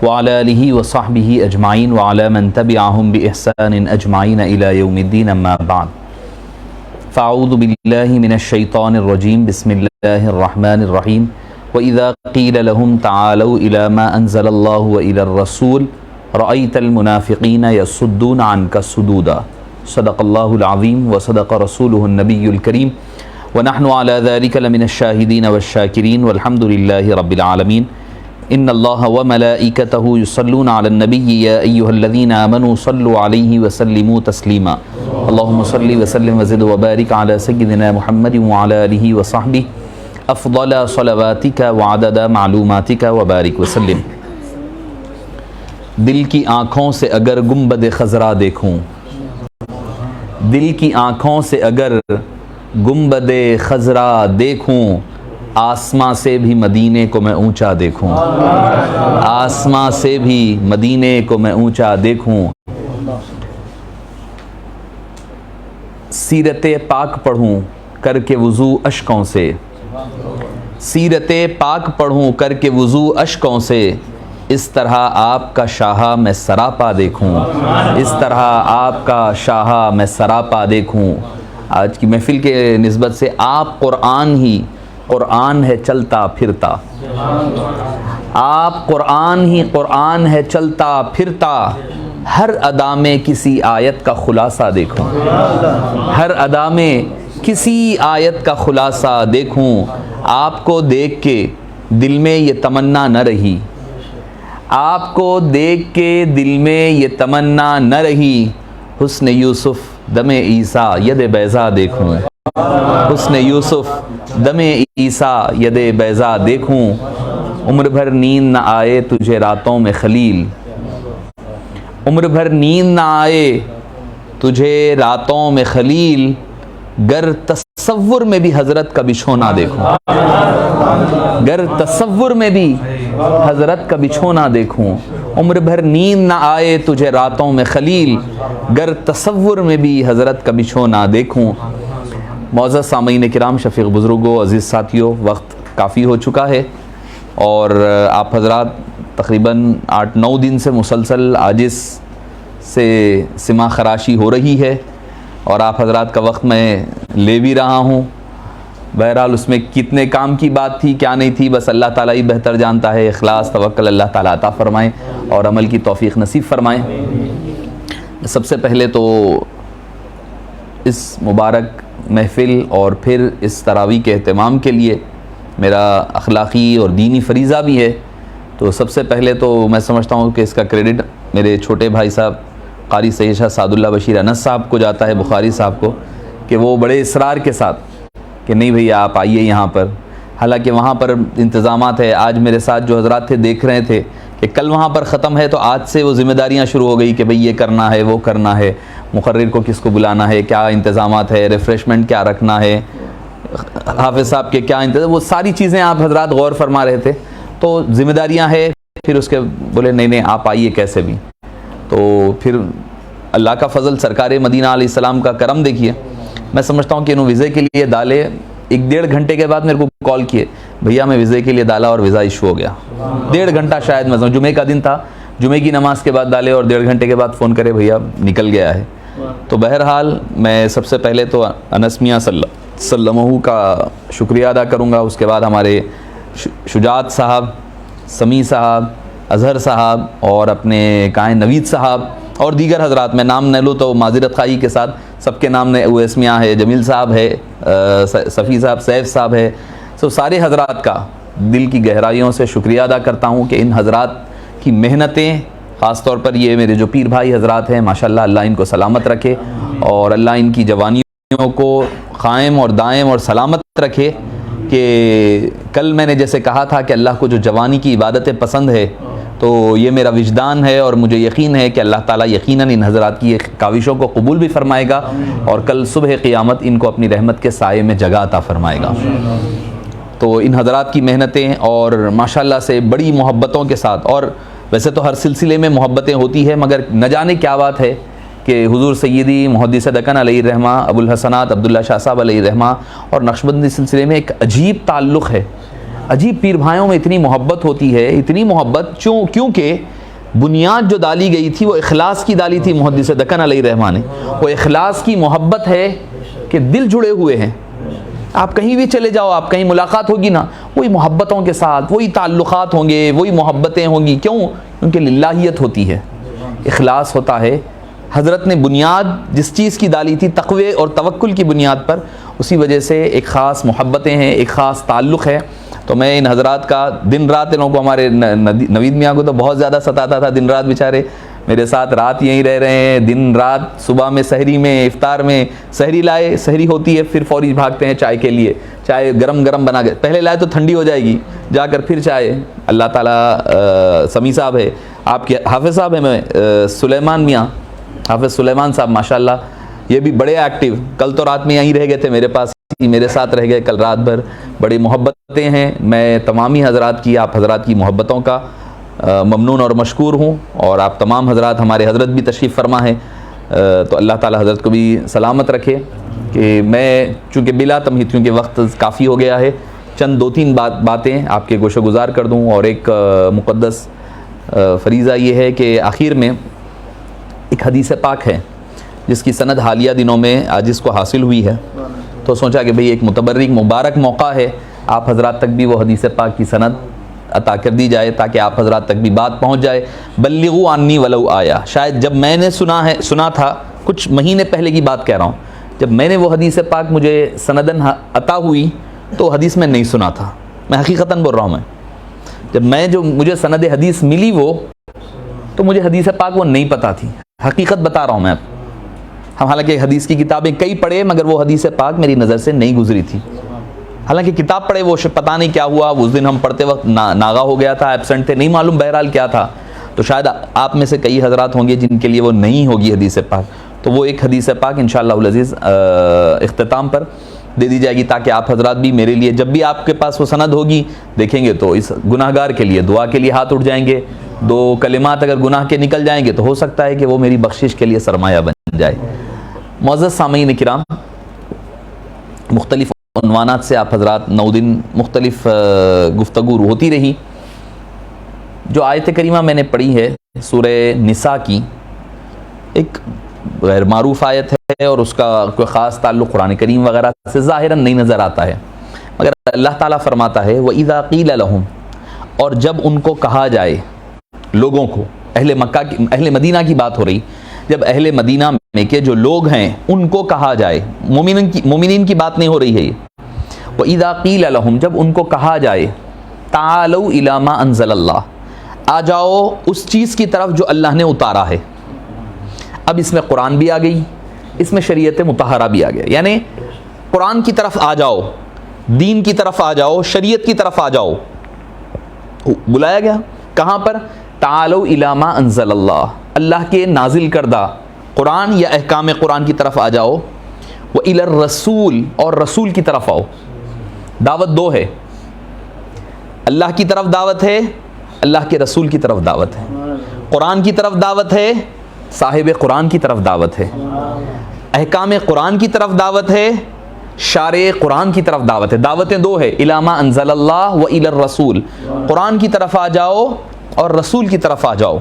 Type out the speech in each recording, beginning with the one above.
وعلى آله وصحبه أجمعين وعلى من تبعهم بإحسان أجمعين إلى يوم الدين أما بعد فأعوذ بالله من الشيطان الرجيم بسم الله الرحمن الرحيم وإذا قيل لهم تعالوا إلى ما أنزل الله وإلى الرسول رأيت المنافقين يصدون عنك صدودا صدق الله العظيم وصدق رسوله النبي الكريم ونحن على ذلك لمن الشاهدين والشاكرين والحمد لله رب العالمين ان الله وملائكته يصلون على النبي يا ايها الذين امنوا صلوا عليه وسلموا تسليما اللهم صل وسلم وزد وبارك على سيدنا محمد وعلى اله وصحبه افضل صلواتك وعدد معلوماتك وبارك وسلم. دل کی آنکھوں سے اگر گنبد خضرا دیکھوں، دل کی آنکھوں سے اگر گنبد خضرا دیکھوں، آسماں سے بھی مدینے کو میں اونچا دیکھوں، آسماں سے بھی مدینے کو میں اونچا دیکھوں. سیرت پاک پڑھوں کر کے وضو اشکوں سے، سیرت پاک پڑھوں کر کے وضو اشکوں سے، اس طرح آپ کا شاہا میں سراپا دیکھوں، اس طرح آپ کا شاہا میں سراپا دیکھوں. آج کی محفل کے نسبت سے آپ قرآن ہے چلتا پھرتا، آپ قرآن ہے چلتا پھرتا، ہر ادا میں کسی آیت کا خلاصہ دیکھوں، ہر ادا میں کسی آیت کا خلاصہ دیکھوں. آپ کو دیکھ کے دل میں یہ تمنا نہ رہی، آپ کو دیکھ کے دل میں یہ تمنا نہ رہی، حسن یوسف دم عیسیٰ ید بیضا دیکھوں، حسن یوسف دم عیسیٰ ید بیضا دیکھوں. عمر بھر نیند نہ آئے تجھے راتوں میں خلیل، عمر بھر نیند نہ آئے تجھے راتوں میں خلیل، گر تصور میں بھی حضرت کا بچھونا دیکھوں، گر تصور میں بھی حضرت کا بچھونا دیکھوں. عمر بھر نیند نہ آئے تجھے راتوں میں خلیل، گر تصور میں بھی حضرت کا بچھونا دیکھوں. معزز سامعین کرام، شفیق بزرگوں، عزیز ساتھیوں، وقت کافی ہو چکا ہے اور آپ حضرات تقریباً 8-9 دن سے مسلسل عاجز سے سماع خراشی ہو رہی ہے اور آپ حضرات کا وقت میں لے بھی رہا ہوں. بہرحال اس میں کتنے کام کی بات تھی کیا نہیں تھی، بس اللہ تعالیٰ ہی بہتر جانتا ہے. اخلاص توکل اللہ تعالیٰ عطا فرمائیں اور عمل کی توفیق نصیب فرمائیں. سب سے پہلے تو اس مبارک محفل اور پھر اس تراویح کے اہتمام کے لیے میرا اخلاقی اور دینی فریضہ بھی ہے. تو سب سے پہلے تو میں سمجھتا ہوں کہ اس کا کریڈٹ میرے چھوٹے بھائی صاحب قاری سید شاہ سعد اللہ بشیر انس صاحب کو جاتا ہے، بخاری صاحب کو، کہ وہ بڑے اصرار کے ساتھ کہ نہیں بھیا آپ آئیے یہاں پر. حالانکہ وہاں پر انتظامات ہے. آج میرے ساتھ جو حضرات تھے دیکھ رہے تھے کہ کل وہاں پر ختم ہے تو آج سے وہ ذمہ داریاں شروع ہو گئی کہ بھئی یہ کرنا ہے، وہ کرنا ہے، مقرر کو کس کو بلانا ہے، کیا انتظامات ہے، ریفریشمنٹ کیا رکھنا ہے، حافظ صاحب کے کیا انتظام، وہ ساری چیزیں آپ حضرات غور فرما رہے تھے. تو ذمہ داریاں ہے. پھر اس کے بولے نہیں آپ آئیے کیسے بھی. تو پھر اللہ کا فضل، سرکار مدینہ علیہ السلام کا کرم دیکھیے. میں سمجھتا ہوں کہ انہوں ویزے کے لیے ڈالے، 1-1.5 گھنٹے کے بعد میرے کو کال کیے، بھیا میں ویزے کے لیے ڈالا اور ویزا ایشو ہو گیا. 1.5 گھنٹہ شاید میں جمعے کا دن تھا، جمعے کی نماز کے بعد ڈالے اور 1.5 گھنٹے کے بعد فون کرے بھیا نکل گیا ہے. تو بہرحال میں سب سے پہلے تو انس میاں صلی اللہ علیہ وسلم کا شکریہ ادا کروں گا. اس کے بعد ہمارے شجاعت صاحب، سمیع صاحب، اظہر صاحب اور اپنے کائن نوید صاحب اور دیگر حضرات، میں نام نہ لوں تو معذرت خواہی کے ساتھ سب کے نام نے، اویس میاں ہے، جمیل صاحب ہے، صفی صاحب، سیف صاحب ہے، سارے حضرات کا دل کی گہرائیوں سے شکریہ ادا کرتا ہوں کہ ان حضرات کی محنتیں، خاص طور پر یہ میرے جو پیر بھائی حضرات ہیں، ماشاءاللہ اللہ ان کو سلامت رکھے اور اللہ ان کی جوانیوں کو قائم اور دائم اور سلامت رکھے. کہ کل میں نے جیسے کہا تھا کہ اللہ کو جو جوانی کی عبادتیں پسند ہے، تو یہ میرا وجدان ہے اور مجھے یقین ہے کہ اللہ تعالیٰ یقیناً ان حضرات کی کاوشوں کو قبول بھی فرمائے گا اور کل صبح قیامت ان کو اپنی رحمت کے سائے میں جگہ عطا فرمائے گا. تو ان حضرات کی محنتیں اور ماشاءاللہ سے بڑی محبتوں کے ساتھ، اور ویسے تو ہر سلسلے میں محبتیں ہوتی ہیں، مگر نہ جانے کیا بات ہے کہ حضور سیدی محدث دکن علیہ الرحمہ، ابو الحسنات عبداللہ شاہ صاحب علیہ الرحمہ اور نقشبندی سلسلے میں ایک عجیب تعلق ہے. عجیب پیر بھائیوں میں اتنی محبت ہوتی ہے، اتنی محبت کیونکہ بنیاد جو ڈالی گئی تھی وہ اخلاص کی ڈالی تھی محدث دکن علیہ الرحمٰن نے. وہ اخلاص کی محبت ہے کہ دل جڑے ہوئے ہیں. آپ کہیں بھی چلے جاؤ، آپ کہیں ملاقات ہوگی نا، وہی محبتوں کے ساتھ وہی تعلقات ہوں گے، وہی محبتیں ہوں گی. کیوں؟ کیونکہ للہیت ہوتی ہے، اخلاص ہوتا ہے. حضرت نے بنیاد جس چیز کی ڈالی تھی تقوی اور توکل کی بنیاد پر، اسی وجہ سے ایک خاص محبتیں ہیں، ایک خاص تعلق ہے. تو میں ان حضرات کا دن رات ان لوگوں کو، ہمارے نوید میاں کو تو بہت زیادہ ستاتا تھا، دن رات بیچارے میرے ساتھ رات یہیں رہ رہے ہیں، دن رات، صبح میں سحری میں، افطار میں. سحری لائے، سحری ہوتی ہے پھر فوری بھاگتے ہیں چائے کے لیے، چائے گرم گرم بنا کے. پہلے لائے تو ٹھنڈی ہو جائے گی، جا کر پھر چائے. اللہ تعالیٰ سمیع صاحب ہے آپ کے حافظ صاحب ہیں، میں سلیمان میاں، حافظ سلیمان صاحب ماشاءاللہ یہ بھی بڑے ایکٹیو. کل تو رات میں یہیں رہ گئے تھے میرے پاس، میرے ساتھ رہ گئے کل رات بھر. بڑی محبتیں ہیں. میں تمامی حضرات کی، آپ حضرات کی محبتوں کا ممنون اور مشکور ہوں. اور آپ تمام حضرات، ہمارے حضرت بھی تشریف فرما ہیں، تو اللہ تعالی حضرت کو بھی سلامت رکھے. کہ میں چونکہ بلا تمہید، کیونکہ وقت کافی ہو گیا ہے، چند دو تین باتیں آپ کے گوشہ گزار کر دوں. اور ایک مقدس فریضہ یہ ہے کہ آخر میں ایک حدیث پاک ہے جس کی سند حالیہ دنوں میں آج اس کو حاصل ہوئی ہے، تو سوچا کہ بھئی ایک متبرک مبارک موقع ہے، آپ حضرات تک بھی وہ حدیث پاک کی سند عطا کر دی جائے تاکہ آپ حضرات تک بھی بات پہنچ جائے. بلغوا عنی ولو آیا. شاید جب میں نے سنا تھا، کچھ مہینے پہلے کی بات کہہ رہا ہوں، جب میں نے وہ حدیث پاک مجھے سندن عطا ہوئی تو حدیث میں نہیں سنا تھا. میں حقیقتاً بول رہا ہوں، جب مجھے سند حدیث ملی وہ، تو مجھے حدیث پاک وہ نہیں پتہ تھی. حقیقت بتا رہا ہوں میں اب. ہم حالانکہ حدیث کی کتابیں کئی پڑھے، مگر وہ حدیث پاک میری نظر سے نہیں گزری تھی. حالانکہ کتاب پڑھے، وہ پتہ نہیں کیا ہوا، اس دن ہم پڑھتے وقت ناغا ہو گیا تھا، ایبسنٹ تھے، نہیں معلوم بہرحال کیا تھا. تو شاید آپ میں سے کئی حضرات ہوں گے جن کے لیے وہ نہیں ہوگی حدیث پاک. تو وہ ایک حدیث پاک انشاءاللہ العزیز اختتام پر دے دی جائے گی، تاکہ آپ حضرات بھی میرے لیے جب بھی آپ کے پاس وہ سند ہوگی دیکھیں گے تو اس گناہ گار کے لیے دعا کے لیے ہاتھ اٹھ جائیں گے. دو کلمات اگر گناہ کے نکل جائیں گے تو ہو سکتا ہے کہ وہ میری بخشش کے لیے سرمایہ بن جائے. معزز سامعین کرام، مختلف عنوانات سے آپ حضرات 9 دن مختلف گفتگو ہوتی رہی. جو آیت کریمہ میں نے پڑھی ہے سورہ نساء کی، ایک غیر معروف آیت ہے اور اس کا کوئی خاص تعلق قرآن کریم وغیرہ سے ظاہراً نہیں نظر آتا ہے، مگر اللہ تعالیٰ فرماتا ہے وَإِذَا قِيلَ لَهُمْ، اور جب ان کو کہا جائے، لوگوں کو، اہل مدینہ کی بات ہو رہی، جب اہل مدینہ میں کے جو لوگ ہیں ان کو کہا جائے، مومنین کی بات نہیں ہو رہی ہے یہ. وَإِذَا قِيلَ لَهُمْ، جب ان کو کہا جائے تَعَالَوْا إِلَى مَا أَنزَلَ اللَّهُ، آ جاؤ اس چیز کی طرف جو اللہ نے اتارا ہے. اب اس میں قرآن بھی آ گئی، اس میں شریعت مطہرہ بھی آ گیا. یعنی قرآن کی طرف آ جاؤ، دین کی طرف آ جاؤ، شریعت کی طرف آ جاؤ. بلایا گیا کہاں پر؟ تعالوا الی ما انزل اللہ، اللہ کے نازل کردہ قرآن یا احکام قرآن کی طرف آ جاؤ. وإلی الرسول، اور رسول کی طرف آؤ. دعوت دو ہے، اللہ کی طرف دعوت ہے، اللہ کے رسول کی طرف دعوت ہے. قرآن کی طرف دعوت ہے، صاحب قرآن کی طرف دعوت ہے. احکام قرآن کی طرف دعوت ہے، شارع قرآن کی طرف دعوت ہے. دعوتیں دو ہے، الی ما انزل اللہ و الی الرسول. قرآن کی طرف آ جاؤ اور رسول کی طرف آ جاؤ.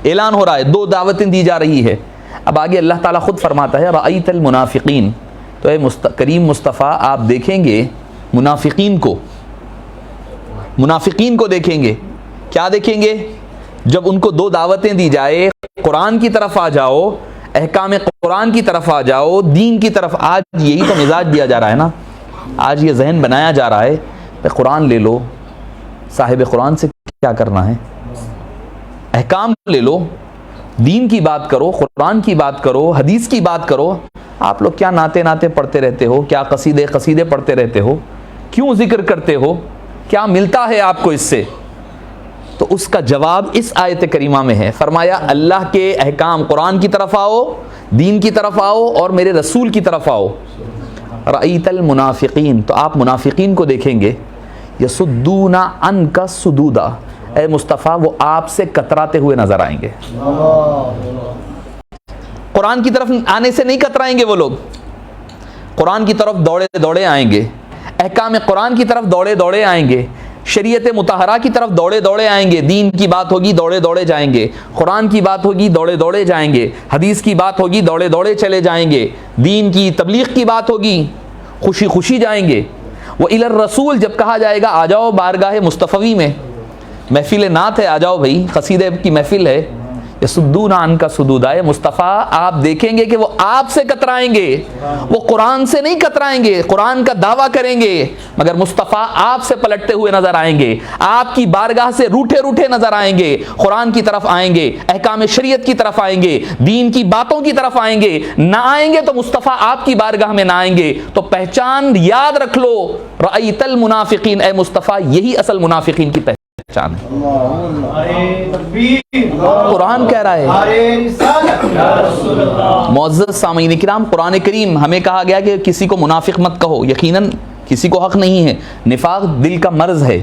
اعلان ہو رہا ہے، دو دعوتیں دی جا رہی ہے. اب آگے اللہ تعالیٰ خود فرماتا ہے رأیت المنافقین، تو اے کریم مصطفیٰ آپ دیکھیں گے منافقین کو دیکھیں گے. کیا دیکھیں گے؟ جب ان کو دو دعوتیں دی جائے، قرآن کی طرف آ جاؤ، احکام قرآن کی طرف آ جاؤ، دین کی طرف. آج یہی تو مزاج دیا جا رہا ہے نا، آج یہ ذہن بنایا جا رہا ہے کہ قرآن لے لو، صاحب قرآن سے کیا کرنا ہے، احکام لے لو، دین کی بات کرو، قرآن کی بات کرو، حدیث کی بات کرو. آپ لوگ کیا ناطے پڑھتے رہتے ہو، کیا قصیدے پڑھتے رہتے ہو، کیوں ذکر کرتے ہو، کیا ملتا ہے آپ کو اس سے؟ تو اس کا جواب اس آیت کریمہ میں ہے. فرمایا اللہ کے احکام قرآن کی طرف آؤ، دین کی طرف آؤ اور میرے رسول کی طرف آؤ. رأیت المنافقین، تو آپ منافقین کو دیکھیں گے. یصدون عنک صدودا، اے مصطفیٰ وہ آپ سے کتراتے ہوئے نظر آئیں گے. قرآن کی طرف آنے سے نہیں کترائیں گے وہ لوگ، قرآن کی طرف دوڑے آئیں گے. احکام قرآن کی طرف دوڑے دوڑے آئیں گے، شریعت مطہرہ کی طرف دوڑے دوڑے آئیں گے، دین کی بات ہوگی دوڑے دوڑے جائیں گے، قرآن کی بات ہوگی دوڑے دوڑے جائیں گے، حدیث کی بات ہوگی دوڑے دوڑے چلے جائیں گے، دین کی تبلیغ کی بات ہوگی خوشی خوشی جائیں گے۔ وَإِلَى الرَّسُولِ جب کہا جائے گا آ جاؤ بارگاہ مصطفی میں، محفل نعت ہے، آ جاؤ بھائی، قصیدے کی محفل ہے، یصدون عنک صدودا، مصطفیٰ آپ دیکھیں گے کہ وہ آپ سے کترائیں گے، وہ قرآن سے نہیں کترائیں گے، قرآن کا دعویٰ کریں گے، مگر مصطفیٰ آپ سے پلٹتے ہوئے نظر آئیں گے، آپ کی بارگاہ سے روٹھے روٹھے نظر آئیں گے، قرآن کی طرف آئیں گے، احکام شریعت کی طرف آئیں گے، دین کی باتوں کی طرف آئیں گے، نہ آئیں گے تو مصطفیٰ آپ کی بارگاہ میں نہ آئیں گے۔ تو پہچان یاد رکھ لو، رأیت المنافقین، اے مصطفیٰ یہی اصل منافقین کی پہچان ہے۔ قرآن کہہ رہا ہے۔ معزز سامعین کرام، قرآن کریم ہمیں کہا گیا کہ کسی کو منافق مت کہو، یقیناً کسی کو حق نہیں ہے، نفاق دل کا مرض ہے،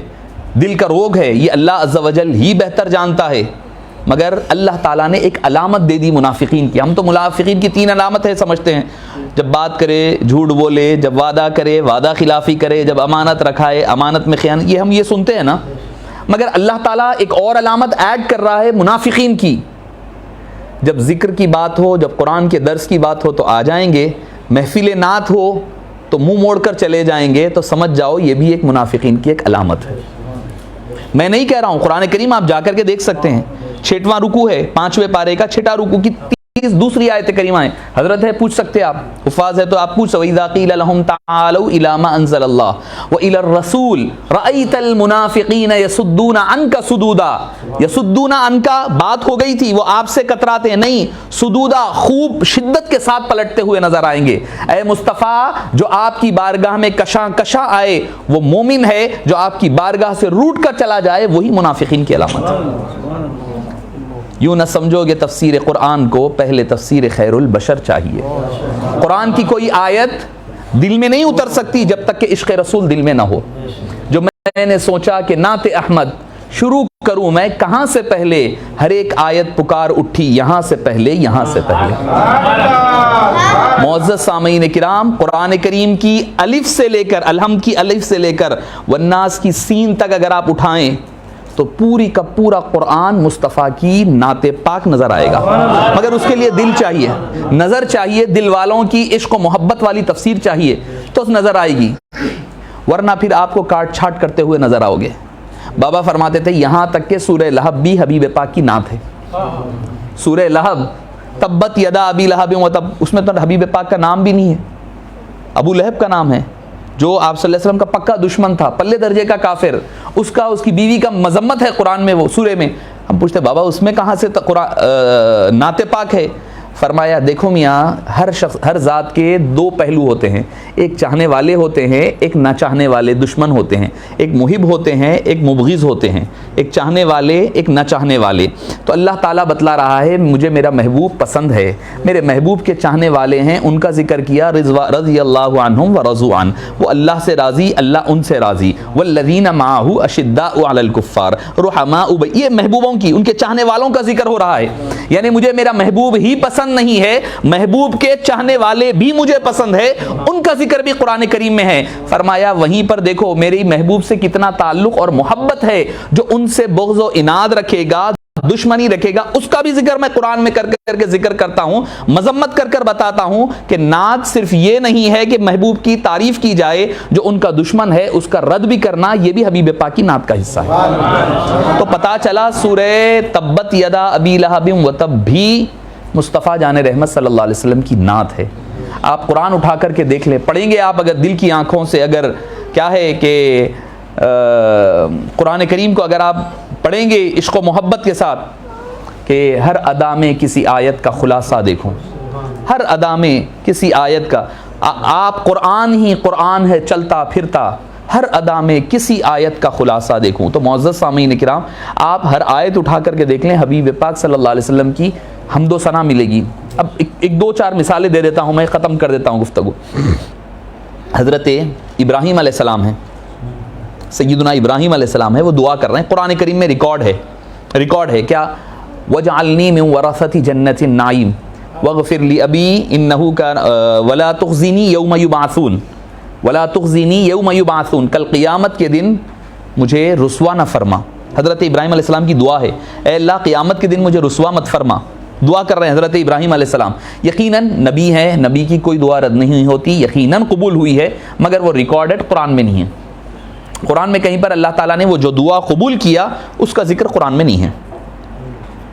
دل کا روگ ہے، یہ اللہ عز و جل ہی بہتر جانتا ہے، مگر اللہ تعالیٰ نے ایک علامت دے دی منافقین کی۔ ہم تو منافقین کی 3 علامت ہے سمجھتے ہیں، جب بات کرے جھوٹ بولے، جب وعدہ کرے وعدہ خلافی کرے، جب امانت رکھائے امانت میں خیانت، یہ ہم یہ سنتے ہیں نا، مگر اللہ تعالیٰ ایک اور علامت ایڈ کر رہا ہے منافقین کی۔ جب ذکر کی بات ہو، جب قرآن کے درس کی بات ہو تو آ جائیں گے، محفل نعت ہو تو منہ موڑ کر چلے جائیں گے، تو سمجھ جاؤ یہ بھی ایک منافقین کی ایک علامت ہے۔ میں نہیں کہہ رہا ہوں، قرآن کریم آپ جا کر کے دیکھ سکتے ہیں، 6واں رکوع ہے 5ویں پارے کا 6واں رکوع کی 32 آیت کریمہ ہیں، حضرت ہے پوچھ سکتے ہیں آپ، حفاظ ہے تو آپ پوچھ سکتے۔ وَإِذَا قِيلَ لَهُمْ تَعَالَوْا إِلَى مَا أَنزَلَ اللَّهُ وَإِلَى الرَّسُولِ رَأَيْتَ الْمُنَافِقِينَ يَصُدُّونَ عَنْكَ صُدُودًا، يَصُدُّونَ عَنْكَ بات ہو گئی تھی، وہ آپ سے کتراتے ہیں، نہیں، صدودا خوب شدت کے ساتھ پلٹتے ہوئے نظر آئیں گے۔ اے مصطفیٰ جو آپ کی بارگاہ میں کشاں کشاں آئے وہ مومن ہے، جو آپ کی بارگاہ سے روٹ کر چلا جائے وہی منافقین کی علامت ہے۔ یوں نہ سمجھو کہ تفسیر قرآن کو پہلے تفسیر خیر البشر چاہیے۔ قرآن کی کوئی آیت دل میں نہیں اتر سکتی جب تک کہ عشق رسول دل میں نہ ہو۔ جو میں نے سوچا کہ نعت احمد شروع کروں میں کہاں سے پہلے، ہر ایک آیت پکار اٹھی یہاں سے پہلے، یہاں سے پہلے۔ معزز سامعین کرام، قرآن کریم کی الف سے لے کر، الحمد کی الف سے لے کر والناس کی سین تک اگر آپ اٹھائیں تو پوری کا پورا قرآن مصطفیٰ کی نعت پاک نظر آئے گا، مگر اس کے لیے دل چاہیے، نظر چاہیے، دل والوں کی عشق و محبت والی تفسیر چاہیے تو نظر آئے گی، ورنہ پھر آپ کو کاٹ چھاٹ کرتے ہوئے نظر آؤ گے۔ بابا فرماتے تھے یہاں تک کہ سورہ لہب بھی حبیب پاک کی نعت ہے۔ سورہ لہب، تبت یدا ابی لہب و تب، اس میں تو حبیب پاک کا نام بھی نہیں ہے، ابو لہب کا نام ہے، جو آپ صلی اللہ علیہ وسلم کا پکا دشمن تھا، پلے درجے کا کافر، اس کی بیوی کا مذمت ہے قرآن میں، وہ سورے میں۔ ہم پوچھتے بابا اس میں کہاں سے نعت پاک ہے؟ فرمایا دیکھو میاں، ہر ذات کے 2 پہلو ہوتے ہیں، ایک چاہنے والے ہوتے ہیں، ایک نہ چاہنے والے، دشمن ہوتے ہیں، ایک محب ہوتے ہیں، ایک مبغض ہوتے ہیں، ایک چاہنے والے، ایک نہ چاہنے والے۔ تو اللہ تعالیٰ بتلا رہا ہے مجھے میرا محبوب پسند ہے، میرے محبوب کے چاہنے والے ہیں، ان کا ذکر کیا، رضی اللہ عنہم ورضوا عنہ، وہ اللہ سے راضی، اللہ ان سے راضی، والذین معہ اشداء علی الکفار رحماء، یہ محبوبوں کی، ان کے چاہنے والوں کا ذکر ہو رہا ہے، یعنی مجھے میرا محبوب ہی پسند نہیں ہے، محبوب کے چاہنے والے بھی مجھے پسند ہے، ان کا ذکر بھی قرآن کریم میں ہے۔ فرمایا وہیں پر دیکھو میری محبوب سے کتنا تعلق اور محبت ہے، جو ان سے بغض و عناد رکھے گا، دشمنی رکھے گا، اس کا بھی ذکر میں قرآن میں کر کے ذکر کرتا ہوں، مذمت کر کر بتاتا ہوں کہ نعت صرف یہ نہیں ہے کہ محبوب کی تعریف کی جائے، جو ان کا دشمن ہے اس کا رد بھی کرنا، یہ بھی حبیب پاک کی نعت کا حصہ ہے۔ تو پتا چلا سورہ تبت یدا ابی لہب و تب بھی مصطفیٰ جان رحمت صلی اللہ علیہ وسلم کی نعت ہے۔ آپ قرآن اٹھا کر کے دیکھ لیں، پڑھیں گے آپ اگر دل کی آنکھوں سے، اگر کیا ہے کہ قرآن کریم کو اگر آپ پڑھیں گے عشق و محبت کے ساتھ، کہ ہر ادا میں کسی آیت کا خلاصہ دیکھوں، ہر ادا میں کسی آیت کا، آپ قرآن ہی قرآن ہے چلتا پھرتا، ہر ادا میں کسی آیت کا خلاصہ دیکھوں۔ تو معزز سامعین کرام، آپ ہر آیت اٹھا کر کے دیکھ لیں، حبیب پاک صلی اللہ علیہ وسلم کی حمد و ثنا ملے گی۔ اب ایک 2-4 مثالیں دے دیتا ہوں، میں ختم کر دیتا ہوں گفتگو۔ حضرت ابراہیم علیہ السلام ہیں، سیدنا ابراہیم علیہ السلام ہے، وہ دعا کر رہے ہیں، قرآن کریم میں ریکارڈ ہے کیا؟ وَجْعَلْنِي مِن وَرَثَةِ جَنَّةِ النَّعِيمِ وَاغْفِرْ لِأَبِي إِنَّهُ كَانَ وَلَا تُخْزِنِي يَوْمَ يُبْعَثُونَ۔ ولا تخزنی یوم یبعثون، کل قیامت کے دن مجھے رسوا نہ فرما۔ حضرت ابراہیم علیہ السلام کی دعا ہے، اے اللہ قیامت کے دن مجھے رسوا مت فرما، دعا کر رہے ہیں حضرت ابراہیم علیہ السلام۔ یقیناً نبی ہے، نبی کی کوئی دعا رد نہیں ہوتی، یقیناً قبول ہوئی ہے، مگر وہ ریکارڈڈ قرآن میں نہیں ہے۔ قرآن میں کہیں پر اللہ تعالیٰ نے وہ جو دعا قبول کیا اس کا ذکر قرآن میں نہیں ہے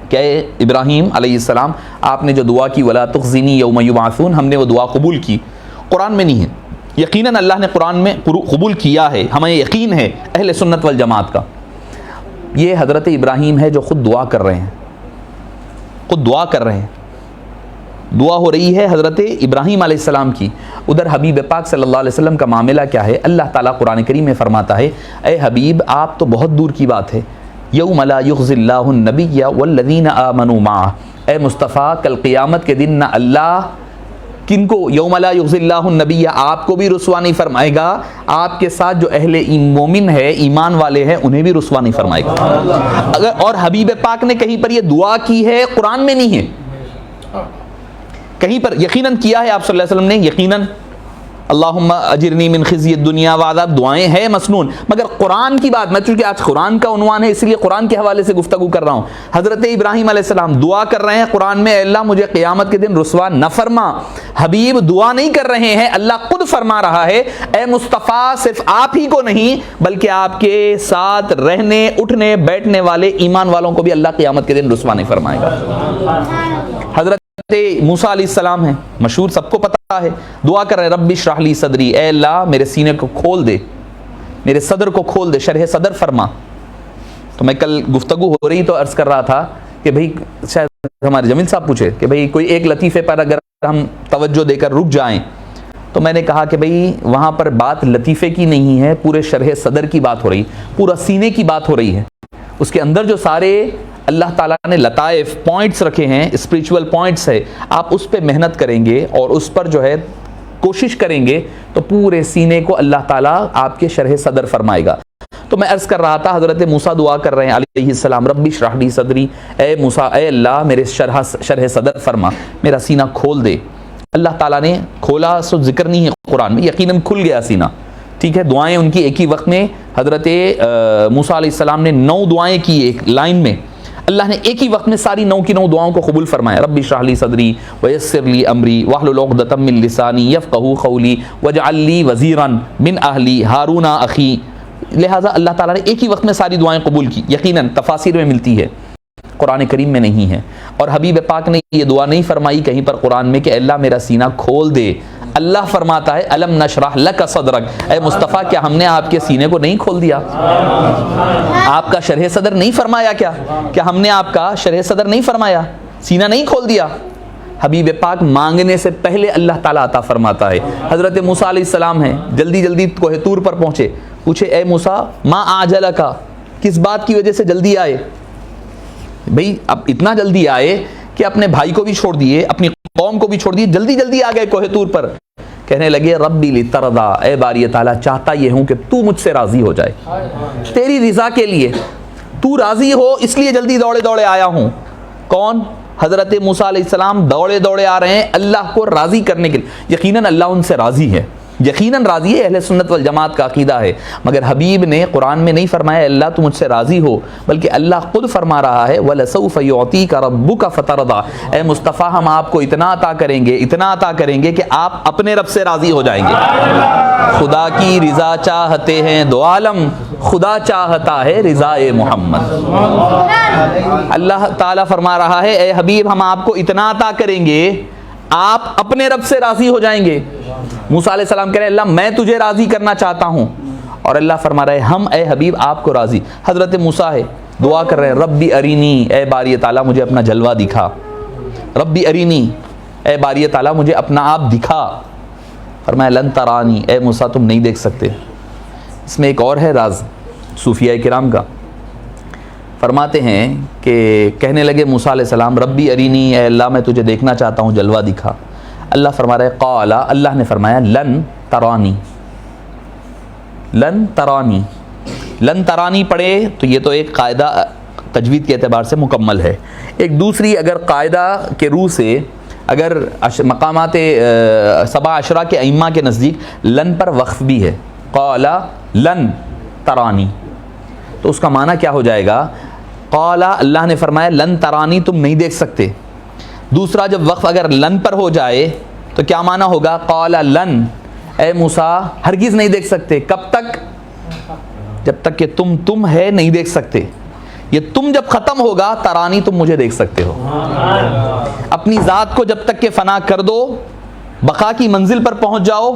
کہ ابراہیم علیہ السلام آپ نے جو دعا کی ولا تخزنی یوم یبعثون، ہم نے وہ دعا قبول کی، قرآن میں نہیں ہے۔ یقیناً اللہ نے قرآن میں قبول کیا ہے، ہمیں یقین ہے اہل سنت والجماعت کا۔ یہ حضرت ابراہیم ہے جو خود دعا کر رہے ہیں، خود دعا کر رہے ہیں، دعا ہو رہی ہے حضرت ابراہیم علیہ السلام کی۔ ادھر حبیب پاک صلی اللہ علیہ وسلم کا معاملہ کیا ہے؟ اللہ تعالیٰ قرآن کریم میں فرماتا ہے اے حبیب آپ تو بہت دور کی بات ہے، یوم لا یخزی اللہ النبی والذین آمنوا معہ، اے مصطفیٰ کل قیامت کے دن نہ اللہ کن کو، یوم لا یخزی اللہ النبی، آپ کو بھی رسوا نہیں فرمائے گا، آپ کے ساتھ جو اہل مومن ہے ایمان والے ہیں انہیں بھی رسوا نہیں فرمائے گا۔ اگر اور حبیب پاک نے کہیں پر یہ دعا کی ہے قرآن میں نہیں ہے، کہیں پر یقیناً کیا ہے آپ صلی اللہ علیہ وسلم نے، یقیناً اللہم اجرنی من خزی الدنیا وعذاب، دعائیں ہیں مسنون، مگر قرآن کی بات، میں چونکہ آج قرآن کا عنوان ہے اس لیے قرآن کے حوالے سے گفتگو کر رہا ہوں۔ حضرت ابراہیم علیہ السلام دعا کر رہے ہیں قرآن میں، اے اللہ مجھے قیامت کے دن رسوا نہ فرما۔ حبیب دعا نہیں کر رہے ہیں، اللہ خود فرما رہا ہے اے مصطفیٰ صرف آپ ہی کو نہیں بلکہ آپ کے ساتھ رہنے اٹھنے بیٹھنے والے ایمان والوں کو بھی اللہ قیامت کے دن رسوا نہیں فرمائے گا۔ حضرت موسیٰ علیہ السلام ہیں، مشہور سب کو پتہ ہے، دعا کر رہے ہیں رب اشرح لی صدری، اے اللہ میرے سینے کو کھول دے، میرے صدر کو کھول دے، شرح صدر فرما۔ تو میں کل گفتگو ہو رہی تو عرض کر رہا تھا کہ بھئی شاید ہمارے جمیل صاحب پوچھے کہ بھئی کوئی ایک لطیفے پر اگر ہم توجہ دے کر رک جائیں، تو میں نے کہا کہ بھئی وہاں پر بات لطیفے کی نہیں ہے، پورے شرح صدر کی بات ہو رہی، پورا سینے کی بات ہو رہی ہے۔ اس کے اندر جو سارے اللہ تعالیٰ نے لطائف پوائنٹس رکھے ہیں، اسپریچول پوائنٹس ہے، آپ اس پہ محنت کریں گے اور اس پر جو ہے کوشش کریں گے تو پورے سینے کو اللہ تعالیٰ آپ کے شرح صدر فرمائے گا۔ تو میں عرض کر رہا تھا حضرت موسیٰ دعا کر رہے ہیں علیہ السلام رب اشرح لی صدری، اے موسیٰ اے اللہ میرے شرح صدر فرما، میرا سینہ کھول دے۔ اللہ تعالیٰ نے کھولا سو ذکر نہیں ہے قرآن میں، یقیناً کھل گیا سینہ، ٹھیک ہے۔ دعائیں ان کی ایک ہی وقت میں حضرت موسیٰ علیہ السلام نے 9 دعائیں کی ایک لائن میں، اللہ نے ایک ہی وقت میں ساری 9 کی 9 دعاؤں کو قبول فرمایا۔ رب اشرح لی صدری ویسر لی امری واحلل عقدۃ من لسانی یفقہوا قولی واجعل لی وزیرا من اہلی ہارون اخی۔ لہٰذا اللہ تعالیٰ نے ایک ہی وقت میں ساری دعائیں قبول کی، یقیناً تفاسیر میں ملتی ہے، قرآن کریم میں نہیں ہے۔ اور حبیب پاک نے یہ دعا نہیں فرمائی کہیں پر قرآن میں کہ اللہ میرا سینہ کھول دے، اللہ فرماتا ہے الم نشرح لک صدرک، اے مصطفیٰ کیا ہم نے آپ کے سینے کو نہیں کھول دیا؟ آپ کا شرح صدر نہیں فرمایا کیا ہم نے آپ کا شرح صدر نہیں فرمایا، سینہ نہیں کھول دیا؟ حبیب پاک مانگنے سے پہلے اللہ تعالیٰ عطا فرماتا ہے۔ حضرت موسیٰ علیہ السلام ہیں، جلدی جلدی کوہ طور پر پہنچے، پوچھے اے موسیٰ ما اعجلک، کس بات کی وجہ سے جلدی آئے؟ بھئی اب اتنا جلدی آئے کہ اپنے بھائی کو بھی چھوڑ دیے، اپنی قوم کو بھی چھوڑ دیے، جلدی جلدی آ گئے کوہ طور پر۔ کہنے لگے ربی لترضا، اے باری تعالیٰ چاہتا یہ ہوں کہ تو مجھ سے راضی ہو جائے، تیری رضا کے لیے، تو راضی ہو اس لیے جلدی دوڑے دوڑے آیا ہوں۔ کون؟ حضرت موسیٰ علیہ السلام دوڑے دوڑے آ رہے ہیں اللہ کو راضی کرنے کے لیے۔ یقیناً اللہ ان سے راضی ہے، یقیناً راضی ہے، اہل سنت والجماعت کا عقیدہ ہے، مگر حبیب نے قرآن میں نہیں فرمایا اللہ تو مجھ سے راضی ہو، بلکہ اللہ خود فرما رہا ہے وَلَسَوْفَ يُعْطِيكَ رَبُّكَ فَتَرْضَىٰ، اے مصطفیٰ ہم آپ کو اتنا عطا کریں گے، اتنا عطا کریں گے کہ آپ اپنے رب سے راضی ہو جائیں گے۔ خدا کی رضا چاہتے ہیں دو عالم، خدا چاہتا ہے رضائے محمد۔ اللہ تعالیٰ فرما رہا ہے اے حبیب ہم آپ کو اتنا عطا کریں گے آپ اپنے رب سے راضی ہو جائیں گے۔ موسیٰ علیہ السلام کہہ رہے ہیں اللہ میں تجھے راضی کرنا چاہتا ہوں، اور اللہ فرما رہے ہم اے حبیب آپ کو راضی۔ حضرت موسیٰ ہے دعا کر رہے ہیں ربی ارینی، اے باری تعالیٰ مجھے اپنا جلوہ دکھا، ربی ارینی، اے باری تعالیٰ مجھے اپنا آپ دکھا۔ فرمایا لن ترانی، اے موسیٰ تم نہیں دیکھ سکتے۔ اس میں ایک اور ہے راز صوفیاء کرام کا، فرماتے ہیں کہ کہنے لگے موسیٰ علیہ السلام ربی ارینی، اے اللہ میں تجھے دیکھنا چاہتا ہوں جلوہ دکھا۔ اللہ فرما رہے قال، اللہ نے فرمایا لن ترانی، لن ترانی، لن ترانی پڑھے تو یہ تو ایک قاعدہ تجوید کے اعتبار سے مکمل ہے۔ ایک دوسری اگر قاعدہ کے روح سے اگر مقامات سبع عشرہ کے ائمہ کے نزدیک لن پر وقف بھی ہے، قال لن ترانی، تو اس کا معنی کیا ہو جائے گا؟ قال اللہ نے فرمایا لن ترانی تم نہیں دیکھ سکتے. دوسرا جب وقف اگر لن پر ہو جائے تو کیا معنی ہوگا؟ قال لن اے موسیٰ ہرگز نہیں دیکھ سکتے. کب تک؟ جب تک کہ تم ہے نہیں دیکھ سکتے. یہ تم جب ختم ہوگا ترانی تم مجھے دیکھ سکتے ہو. اپنی ذات کو جب تک کہ فنا کر دو، بقا کی منزل پر پہنچ جاؤ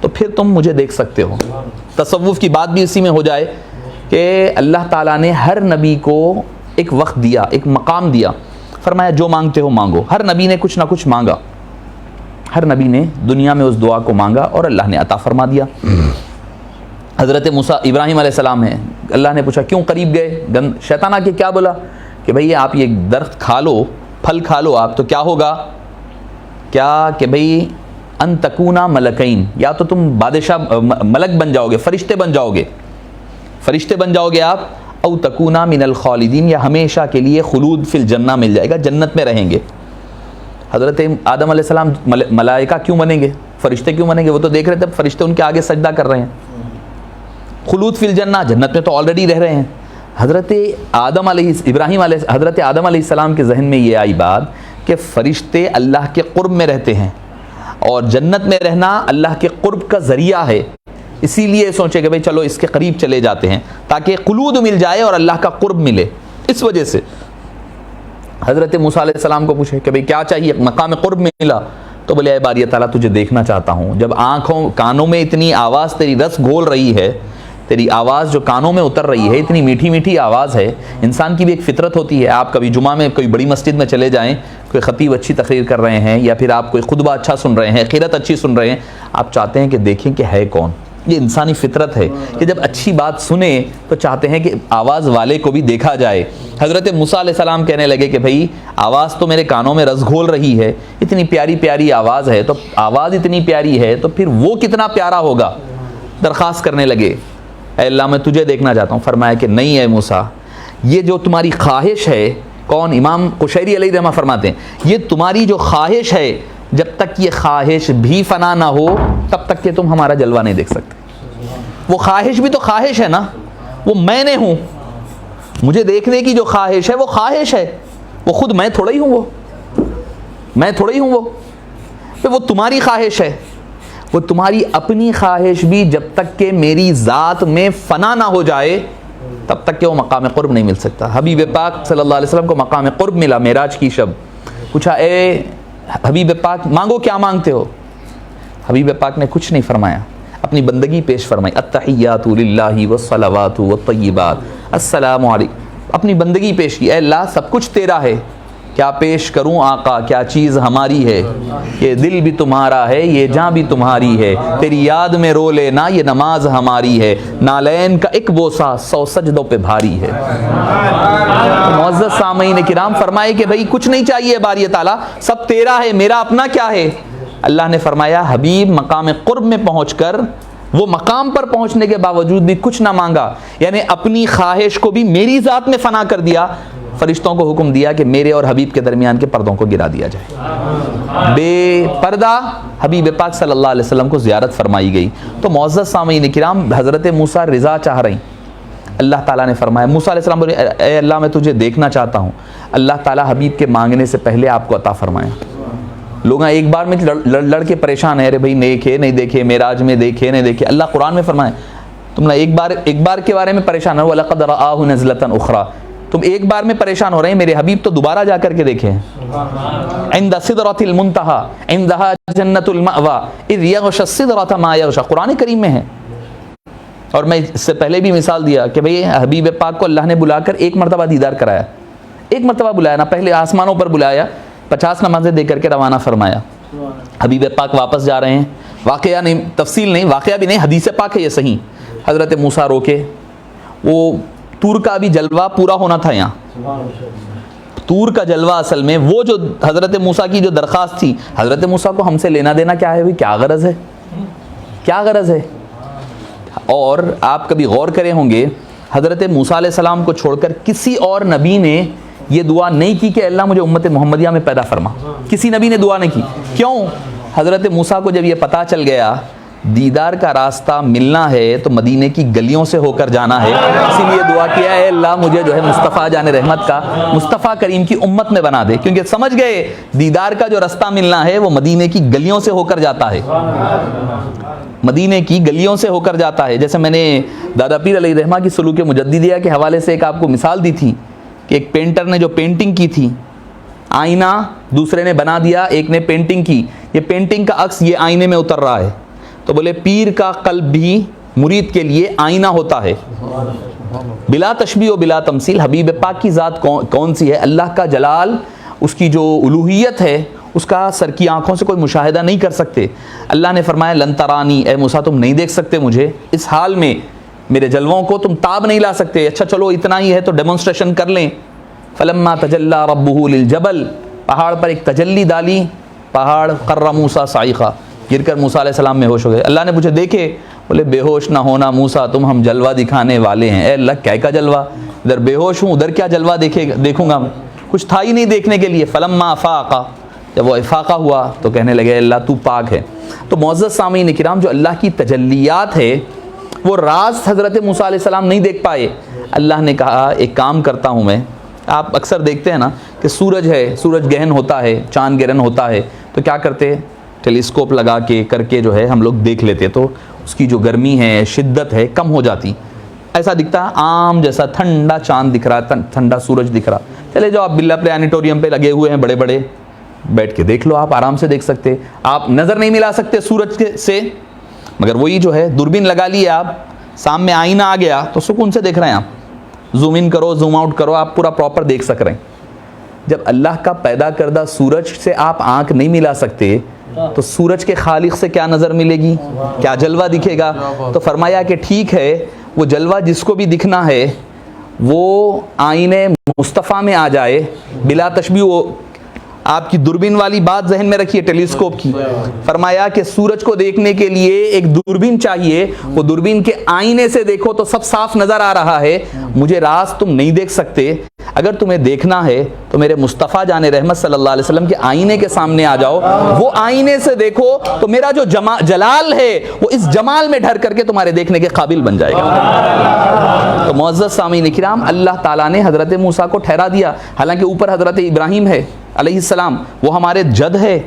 تو پھر تم مجھے دیکھ سکتے ہو. تصوف کی بات بھی اسی میں ہو جائے کہ اللہ تعالیٰ نے ہر نبی کو ایک وقت دیا، ایک مقام دیا، فرمایا جو مانگتے ہو مانگو. ہر نبی نے کچھ نہ کچھ مانگا، ہر نبی نے دنیا میں اس دعا کو مانگا اور اللہ نے عطا فرما دیا. حضرت موسیٰ ابراہیم علیہ السلام ہیں، اللہ نے پوچھا کیوں قریب گئے؟ شیطان آ کے کیا بولا کہ بھئی آپ یہ درخت کھا لو، پھل کھا لو آپ تو کیا ہوگا؟ کیا کہ بھئی ان تکونا ملکین، یا تو تم بادشاہ ملک بن جاؤ گے، فرشتے بن جاؤ گے، فرشتے بن جاؤ گے آپ، او تکونا من الخالدین، یا ہمیشہ کے لیے خلود فی الجنہ مل جائے گا، جنت میں رہیں گے. حضرت آدم علیہ السلام ملائکہ کیوں بنیں گے؟ فرشتے کیوں بنیں گے؟ وہ تو دیکھ رہے تھے فرشتے ان کے آگے سجدہ کر رہے ہیں. خلود فی الجنہ، جنت میں تو آلریڈی رہ رہے ہیں. حضرت آدم علیہ السلام کے ذہن میں یہ آئی بات کہ فرشتے اللہ کے قرب میں رہتے ہیں اور جنت میں رہنا اللہ کے قرب کا ذریعہ ہے، اسی لیے سوچے کہ بھئی چلو اس کے قریب چلے جاتے ہیں تاکہ خلود مل جائے اور اللہ کا قرب ملے. اس وجہ سے حضرت موسیٰ علیہ السلام کو پوچھے کہ بھئی کیا چاہیے؟ مقام قرب ملا تو بولے اے باری تعالیٰ تجھے دیکھنا چاہتا ہوں. جب کانوں میں اتنی آواز تیری رس گھول رہی ہے، تیری آواز جو کانوں میں اتر رہی ہے، اتنی میٹھی میٹھی آواز ہے. انسان کی بھی ایک فطرت ہوتی ہے، آپ کبھی جمعہ میں کوئی بڑی مسجد میں چلے جائیں، کوئی خطیب اچھی تقریر کر رہے ہیں یا پھر آپ کوئی خطبہ اچھا سن رہے ہیں، قرات اچھی سن رہے ہیں، آپ چاہتے ہیں کہ دیکھیں کہ ہے کون. یہ انسانی فطرت ہے کہ جب اچھی بات سنیں تو چاہتے ہیں کہ آواز والے کو بھی دیکھا جائے. حضرت موسیٰ علیہ السلام کہنے لگے کہ بھئی آواز تو میرے کانوں میں رس گھول رہی ہے، اتنی پیاری پیاری آواز ہے، تو آواز اتنی پیاری ہے تو پھر وہ کتنا پیارا ہوگا. درخواست کرنے لگے اے اللہ میں تجھے دیکھنا چاہتا ہوں. فرمایا کہ نہیں اے موسیٰ، یہ جو تمہاری خواہش ہے، کون؟ امام قشیری علیہ رحمہ فرماتے ہیں یہ تمہاری جو خواہش ہے، جب تک یہ خواہش بھی فنا نہ ہو تب تک کہ تم ہمارا جلوہ نہیں دیکھ سکتے. وہ خواہش بھی تو خواہش ہے نا، وہ میں نے ہوں، مجھے دیکھنے کی جو خواہش ہے وہ خواہش ہے، وہ خود میں تھوڑا ہی ہوں، وہ تمہاری خواہش ہے. وہ تمہاری اپنی خواہش بھی جب تک کہ میری ذات میں فنا نہ ہو جائے تب تک کہ وہ مقام قرب نہیں مل سکتا. حبیب پاک صلی اللہ علیہ وسلم کو مقام قرب ملا معراج کی شب. پوچھا اے حبیب پاک مانگو، کیا مانگتے ہو؟ حبیب پاک نے کچھ نہیں فرمایا، اپنی بندگی پیش فرمائی. التحیات للہ والصلوات والطیبات، السلام علیکم. اپنی بندگی پیش کی، اے اللہ سب کچھ تیرا ہے، کیا پیش کروں آقا، کیا چیز ہماری ہے، یہ دل بھی تمہارا ہے، یہ جاں بھی تمہاری ہے، تیری یاد میں رو لینا یہ نماز ہماری ہے، نالین کا ایک بوسہ 100 سجدوں پہ بھاری ہے. معزز سامعین کرام، فرمائے کہ بھئی کچھ نہیں چاہیے باری تعالیٰ، سب تیرا ہے، میرا اپنا کیا ہے. اللہ نے فرمایا حبیب مقام قرب میں پہنچ کر، وہ مقام پر پہنچنے کے باوجود بھی کچھ نہ مانگا، یعنی اپنی خواہش کو بھی میری ذات میں فنا کر دیا. فرشتوں کو حکم دیا کہ میرے اور حبیب کے درمیان کے پردوں کو گرا دیا جائے. بے پردہ حبیب پاک صلی اللہ علیہ وسلم کو زیارت فرمائی گئی. تو معزز سامعین کرام، حضرت موسیٰ رضا چاہ رہی. اللہ تعالیٰ نے فرمایا، موسیٰ علیہ السلام بولے اے اللہ میں تجھے دیکھنا چاہتا ہوں. اللہ تعالیٰ حبیب کے مانگنے سے پہلے آپ کو عطا فرمایا. لوگ ایک بار میں لڑ کے پریشان ہیں، ارے بھائی دیکھے نہیں دیکھے، معراج میں دیکھے نہیں دیکھے. اللہ قرآن میں فرمائے تم نے ایک بار کے بارے میں پریشان ہو، وَلَقَدْ رَآهُ نَزْلَةً أُخْرَى. تم ایک بار میں پریشان ہو رہے ہیں، میرے حبیب تو دوبارہ جا کر کے دیکھیں. عند سدرۃ المنتہى عندها جنۃ المأوى اذ یغشی السدرۃ ما یغشی، قرآن کریم میں ہے. اور میں اس سے پہلے بھی مثال دیا کہ بھئی حبیب پاک کو اللہ نے بلا کر ایک مرتبہ دیدار کرایا، ایک مرتبہ بلایا نا، پہلے آسمانوں پر بلایا، 50 نمازیں دے کر کے روانہ فرمایا. حبیب پاک واپس جا رہے ہیں، واقعہ نہیں، تفصیل نہیں، واقعہ بھی نہیں، حدیث پاک ہے یہ صحیح. حضرت موسیٰ روکے، وہ طور کا بھی جلوہ پورا ہونا تھا. یہاں طور کا جلوہ اصل میں وہ جو حضرت موسیٰ کی جو درخواست تھی، حضرت موسیٰ کو ہم سے لینا دینا کیا ہے، کیا غرض ہے، کیا غرض ہے. اور آپ کبھی غور کرے ہوں گے، حضرت موسیٰ علیہ السلام کو چھوڑ کر کسی اور نبی نے یہ دعا نہیں کی کہ اللہ مجھے امت محمدیہ میں پیدا فرما. کسی نبی نے دعا نہیں کی. کیوں؟ حضرت موسیٰ کو جب یہ پتہ چل گیا دیدار کا راستہ ملنا ہے تو مدینے کی گلیوں سے ہو کر جانا ہے, اسی لیے دعا کیا ہے اللہ مجھے جو ہے مصطفیٰ جان رحمت کا, مصطفیٰ کریم کی امت میں بنا دے, کیونکہ سمجھ گئے دیدار کا جو راستہ ملنا ہے وہ مدینے کی گلیوں سے ہو کر جاتا ہے, مدینے کی گلیوں سے ہو کر جاتا ہے. جیسے میں نے دادا پیر علیہ رحمہ کی سلوک مجددیہ کے حوالے سے ایک آپ کو مثال دی تھی کہ ایک پینٹر نے جو پینٹنگ کی تھی, آئینہ دوسرے نے بنا دیا, ایک نے پینٹنگ کی, یہ پینٹنگ کا عکس یہ آئینے میں اتر رہا ہے, تو بولے پیر کا قلب بھی مرید کے لیے آئینہ ہوتا ہے, بلا تشبیہ و بلا تمثیل. حبیب پاک کی ذات کون سی ہے؟ اللہ کا جلال, اس کی جو الوہیت ہے اس کا سر کی آنکھوں سے کوئی مشاہدہ نہیں کر سکتے. اللہ نے فرمایا لن ترانی, اے موسیٰ تم نہیں دیکھ سکتے مجھے اس حال میں, میرے جلووں کو تم تاب نہیں لا سکتے. اچھا چلو اتنا ہی ہے تو ڈیمونسٹریشن کر لیں. فلما تجلی ربہ للجبل, پہاڑ پر ایک تجلی ڈالی, پہاڑ قر موسیٰ صاعقہ, گر کر موسیٰ علیہ السلام میں ہوش ہو گئے. اللہ نے مجھے دیکھے, بولے بے ہوش نہ ہونا موسیٰ, تم ہم جلوہ دکھانے والے ہیں. اے اللہ کیا کا جلوہ, ادھر بے ہوش ہوں ادھر کیا جلوہ دیکھوں گا, کچھ تھا ہی نہیں دیکھنے کے لیے. فلما افاقہ, جب وہ افاقہ ہوا تو کہنے لگے اللہ تو پاک ہے. تو معزز سامعین کرام, جو اللہ کی تجلیات ہے وہ راز حضرت موسیٰ علیہ السلام نہیں دیکھ پائے. اللہ نے کہا ایک کام کرتا ہوں میں, آپ اکثر دیکھتے ہیں نا کہ سورج ہے, سورج گہن ہوتا ہے, چاند گرہن ہوتا ہے, تو کیا کرتے ہیں ٹیلیسکوپ لگا کے کر کے جو ہے ہم لوگ دیکھ لیتے, تو اس کی جو گرمی ہے شدت ہے کم ہو جاتی. ایسا دکھتا ہے عام جیسا ٹھنڈا چاند دکھ رہا ہے, ٹھنڈا سورج دکھ رہا. چلے جو آپ برلا پلانیٹوریم پہ لگے ہوئے ہیں بڑے بڑے, بیٹھ کے دیکھ لو, آپ آرام سے دیکھ سکتے. آپ نظر نہیں ملا سکتے سورج سے, مگر وہی جو ہے دوربین لگا لیے آپ, سامنے آئینہ آ گیا تو سکون سے دیکھ رہے ہیں آپ, زوم ان کرو زوم آؤٹ کرو, آپ پورا پراپر دیکھ سک رہے ہیں. جب اللہ کا پیدا کردہ سورج سے آپ آنکھ نہیں ملا سکتے تو سورج کے خالق سے کیا نظر ملے گی, کیا جلوہ دکھے گا؟ تو فرمایا کہ ٹھیک ہے, وہ جلوہ جس کو بھی دکھنا ہے وہ آئینے مصطفیٰ میں آ جائے بلا تشبیہ. وہ آپ کی دوربین والی بات ذہن میں رکھیے, ٹیلیسکوپ کی. فرمایا کہ سورج کو دیکھنے کے لیے ایک دوربین چاہیے, وہ دوربین کے آئینے سے دیکھو تو سب صاف نظر آ رہا ہے. مجھے راز تم نہیں دیکھ سکتے, اگر تمہیں دیکھنا ہے تو میرے مصطفیٰ جان رحمت صلی اللہ علیہ وسلم کے آئینے کے سامنے آ جاؤ, وہ آئینے سے دیکھو تو میرا جو جلال ہے وہ اس جمال میں ڈھر کر کے تمہارے دیکھنے کے قابل بن جائے گا. تو معزز سامعین کرام, اللہ تعالیٰ نے حضرت موسیٰ کو ٹھہرا دیا, حالانکہ اوپر حضرت ابراہیم ہے علیہ السلام, وہ ہمارے جد ہے.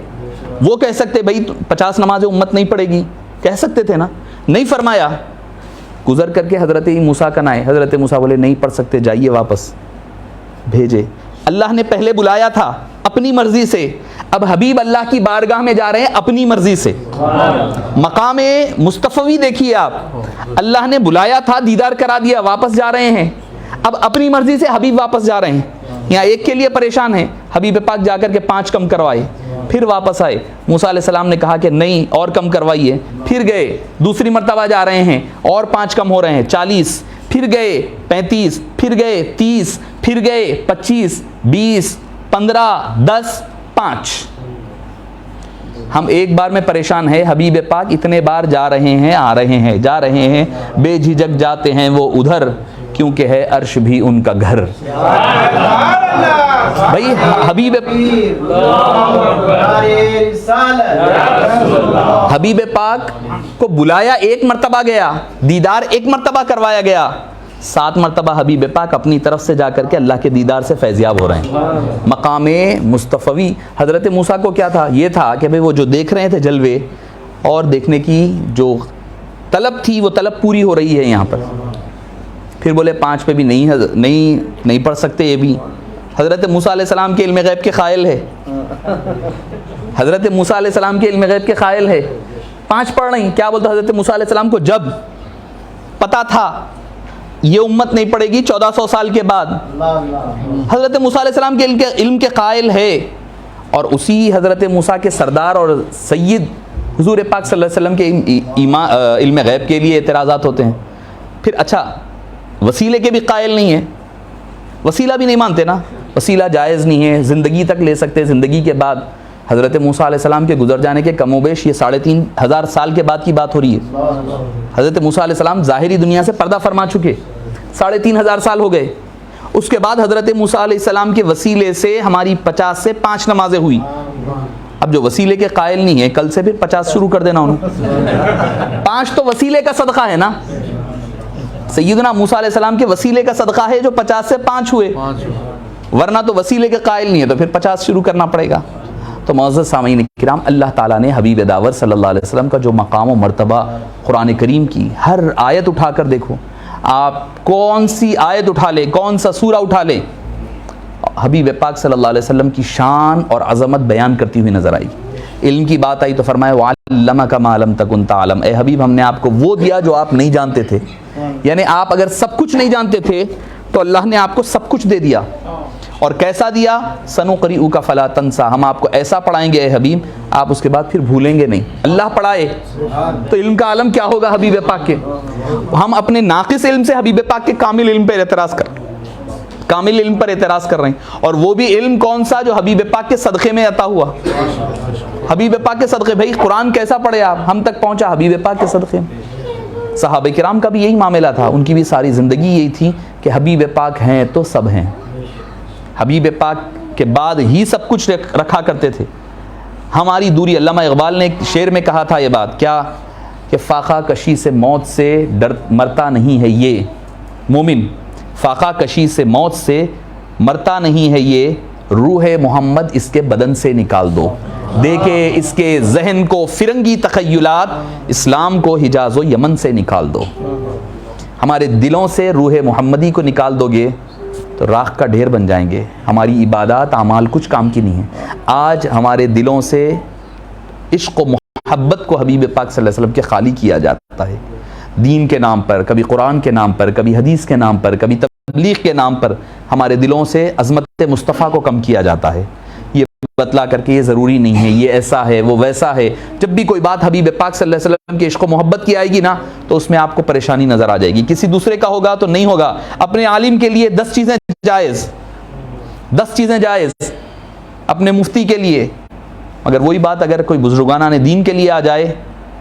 وہ کہہ سکتے بھائی 50 نمازیں امت نہیں پڑھے گی, کہہ سکتے تھے نا, نہیں فرمایا. گزر کر کے حضرت موسیٰ کا نائے, حضرت موسیٰ بولے نہیں پڑھ سکتے, جائیے واپس. بھیجے. اللہ نے پہلے بلایا تھا اپنی مرضی سے, اب حبیب اللہ کی بارگاہ میں جا رہے ہیں اپنی مرضی سے. مقام مصطفی دیکھیے آپ, اللہ نے بلایا تھا, دیدار کرا دیا, واپس جا رہے ہیں. اب اپنی مرضی سے حبیب واپس جا رہے ہیں. یہاں ایک کے لیے پریشان ہیں, حبیب پاک جا کر کے 5 کم کروائے, پھر واپس آئے. موسیٰ علیہ السلام نے کہا کہ نہیں اور کم کروائیے, پھر گئے, دوسری مرتبہ جا رہے ہیں اور 5 کم ہو رہے ہیں, 40, پھر گئے 35, پھر گئے 30, پھر گئے 25, 20, 15, 10, 5. ہم ایک بار میں پریشان ہیں, حبیب پاک اتنے بار جا رہے ہیں, آ رہے ہیں, جا رہے ہیں, بے جھجک جاتے ہیں وہ ادھر, کیونکہ ہے عرش بھی ان کا گھر. بھائی حبیب پاک کو بلایا, ایک مرتبہ گیا, دیدار ایک مرتبہ کروایا گیا, 7 مرتبہ حبیب پاک اپنی طرف سے جا کر کے اللہ کے دیدار سے فیضیاب ہو رہے ہیں. مقام مصطفی حضرت موسیٰ کو کیا تھا, یہ تھا کہ بھئی وہ جو دیکھ رہے تھے جلوے, اور دیکھنے کی جو طلب تھی وہ طلب پوری ہو رہی ہے یہاں پر. پھر بولے 5 پہ بھی نہیں پڑھ سکتے. یہ بھی حضرت موسیٰ علیہ السلام کے علم غیب کے قائل ہے, حضرت موسیٰ علیہ السلام کے علم غیب کے قائل ہے. 5 پڑھ رہی, کیا بولتا حضرت موسیٰ علیہ السلام کو جب پتا تھا یہ امت نہیں پڑے گی 1400 سال کے بعد, حضرت موسیٰ علیہ السلام کے علم کے قائل ہے. اور اسی حضرت موسیٰ کے سردار اور سید حضور پاک صلی اللہ علیہ وسلم کے علم غیب کے لیے اعتراضات ہوتے ہیں. پھر اچھا وسیلے کے بھی قائل نہیں ہیں, وسیلہ بھی نہیں مانتے نا, وسیلہ جائز نہیں ہے, زندگی تک لے سکتے, زندگی کے بعد. حضرت موسیٰ علیہ السلام کے گزر جانے کے کم و بیش یہ 3500 سال کے بعد کی بات ہو رہی ہے. حضرت موسیٰ علیہ السلام ظاہری دنیا سے پردہ فرما چکے, 3500 سال ہو گئے, اس کے بعد حضرت موسیٰ علیہ السلام کے وسیلے سے ہماری 50 سے 5 نمازیں ہوئی. اب جو وسیلے کے قائل نہیں ہے کل سے پھر 50 شروع کر دینا انہوں. 5 تو وسیلے کا صدقہ ہے نا, سیدنا موسیٰ علیہ السلام کے وسیلے کا صدقہ ہے جو 50 سے 5 ہوئے, ورنہ تو وسیلے کے قائل نہیں ہے تو پھر 50 شروع کرنا پڑے گا. تو معزز سامعین کرام, اللہ تعالیٰ نے حبیب داور صلی اللہ علیہ وسلم کا جو مقام و مرتبہ قرآن کریم کی ہر آیت اٹھا کر دیکھو, آپ کون سی آیت اٹھا لیں, کون سا سورہ اٹھا لیں, حبیب پاک صلی اللہ علیہ وسلم کی شان اور عظمت بیان کرتی ہوئی نظر آئی. علم کی بات آئی تو فرمایا وَعَلَّمَكَ مَا لَمْ تَكُنْ تَعْلَمْ, اے حبیب ہم نے آپ کو وہ دیا جو آپ نہیں جانتے تھے. یعنی آپ اگر سب کچھ نہیں جانتے تھے تو اللہ نے آپ کو سب کچھ دے دیا. اور کیسا دیا؟ سَنُقْرِئُكَ فَلَا تَنْسَى, ہم آپ کو ایسا پڑھائیں گے اے حبیب آپ اس کے بعد پھر بھولیں گے نہیں. اللہ پڑھائے تو علم کا عالم کیا ہوگا حبیب پاک کے. ہم اپنے ناقص علم سے حبیب پاک کے کامل علم پر اعتراض کر رہے ہیں, اور وہ بھی علم کون سا جو حبیب پاک کے صدقے میں عطا ہوا. حبیب پاک کے صدقے, بھائی قرآن کیسا پڑھے آپ, ہم تک پہنچا حبیب پاک کے صدقے میں. صحابہ کرام کا بھی یہی معاملہ تھا, ان کی بھی ساری زندگی یہی تھی کہ حبیب پاک ہیں تو سب ہیں, حبیب پاک کے بعد ہی سب کچھ رکھا کرتے تھے. ہماری دوری, علامہ اقبال نے ایک شعر میں کہا تھا یہ بات, کیا کہ فاقہ کشی سے موت سے مرتا نہیں ہے یہ مومن, فاقہ کشی سے موت سے مرتا نہیں ہے یہ, روح محمد اس کے بدن سے نکال دو, دیکھے اس کے ذہن کو فرنگی تخیلات, اسلام کو حجاز و یمن سے نکال دو. ہمارے دلوں سے روح محمدی کو نکال دو گے تو راکھ کا ڈھیر بن جائیں گے, ہماری عبادات اعمال کچھ کام کی نہیں ہیں. آج ہمارے دلوں سے عشق و محبت کو حبیب پاک صلی اللہ علیہ وسلم کے خالی کیا جاتا ہے, دین کے نام پر, کبھی قرآن کے نام پر, کبھی حدیث کے نام پر, کبھی تبلیغ کے نام پر ہمارے دلوں سے عظمت مصطفیٰ کو کم کیا جاتا ہے. یہ بتلا کر کے یہ ضروری نہیں ہے, یہ ایسا ہے وہ ویسا ہے. جب بھی کوئی بات حبیب پاک صلی اللہ علیہ وسلم کے عشق و محبت کی آئے گی نا تو اس میں آپ کو پریشانی نظر آ جائے گی. کسی دوسرے کا ہوگا تو نہیں ہوگا. اپنے عالم کے لیے 10 چیزیں جائز, اپنے مفتی کے لیے, مگر وہی بات اگر کوئی بزرگانہ نے دین کے لیے آ جائے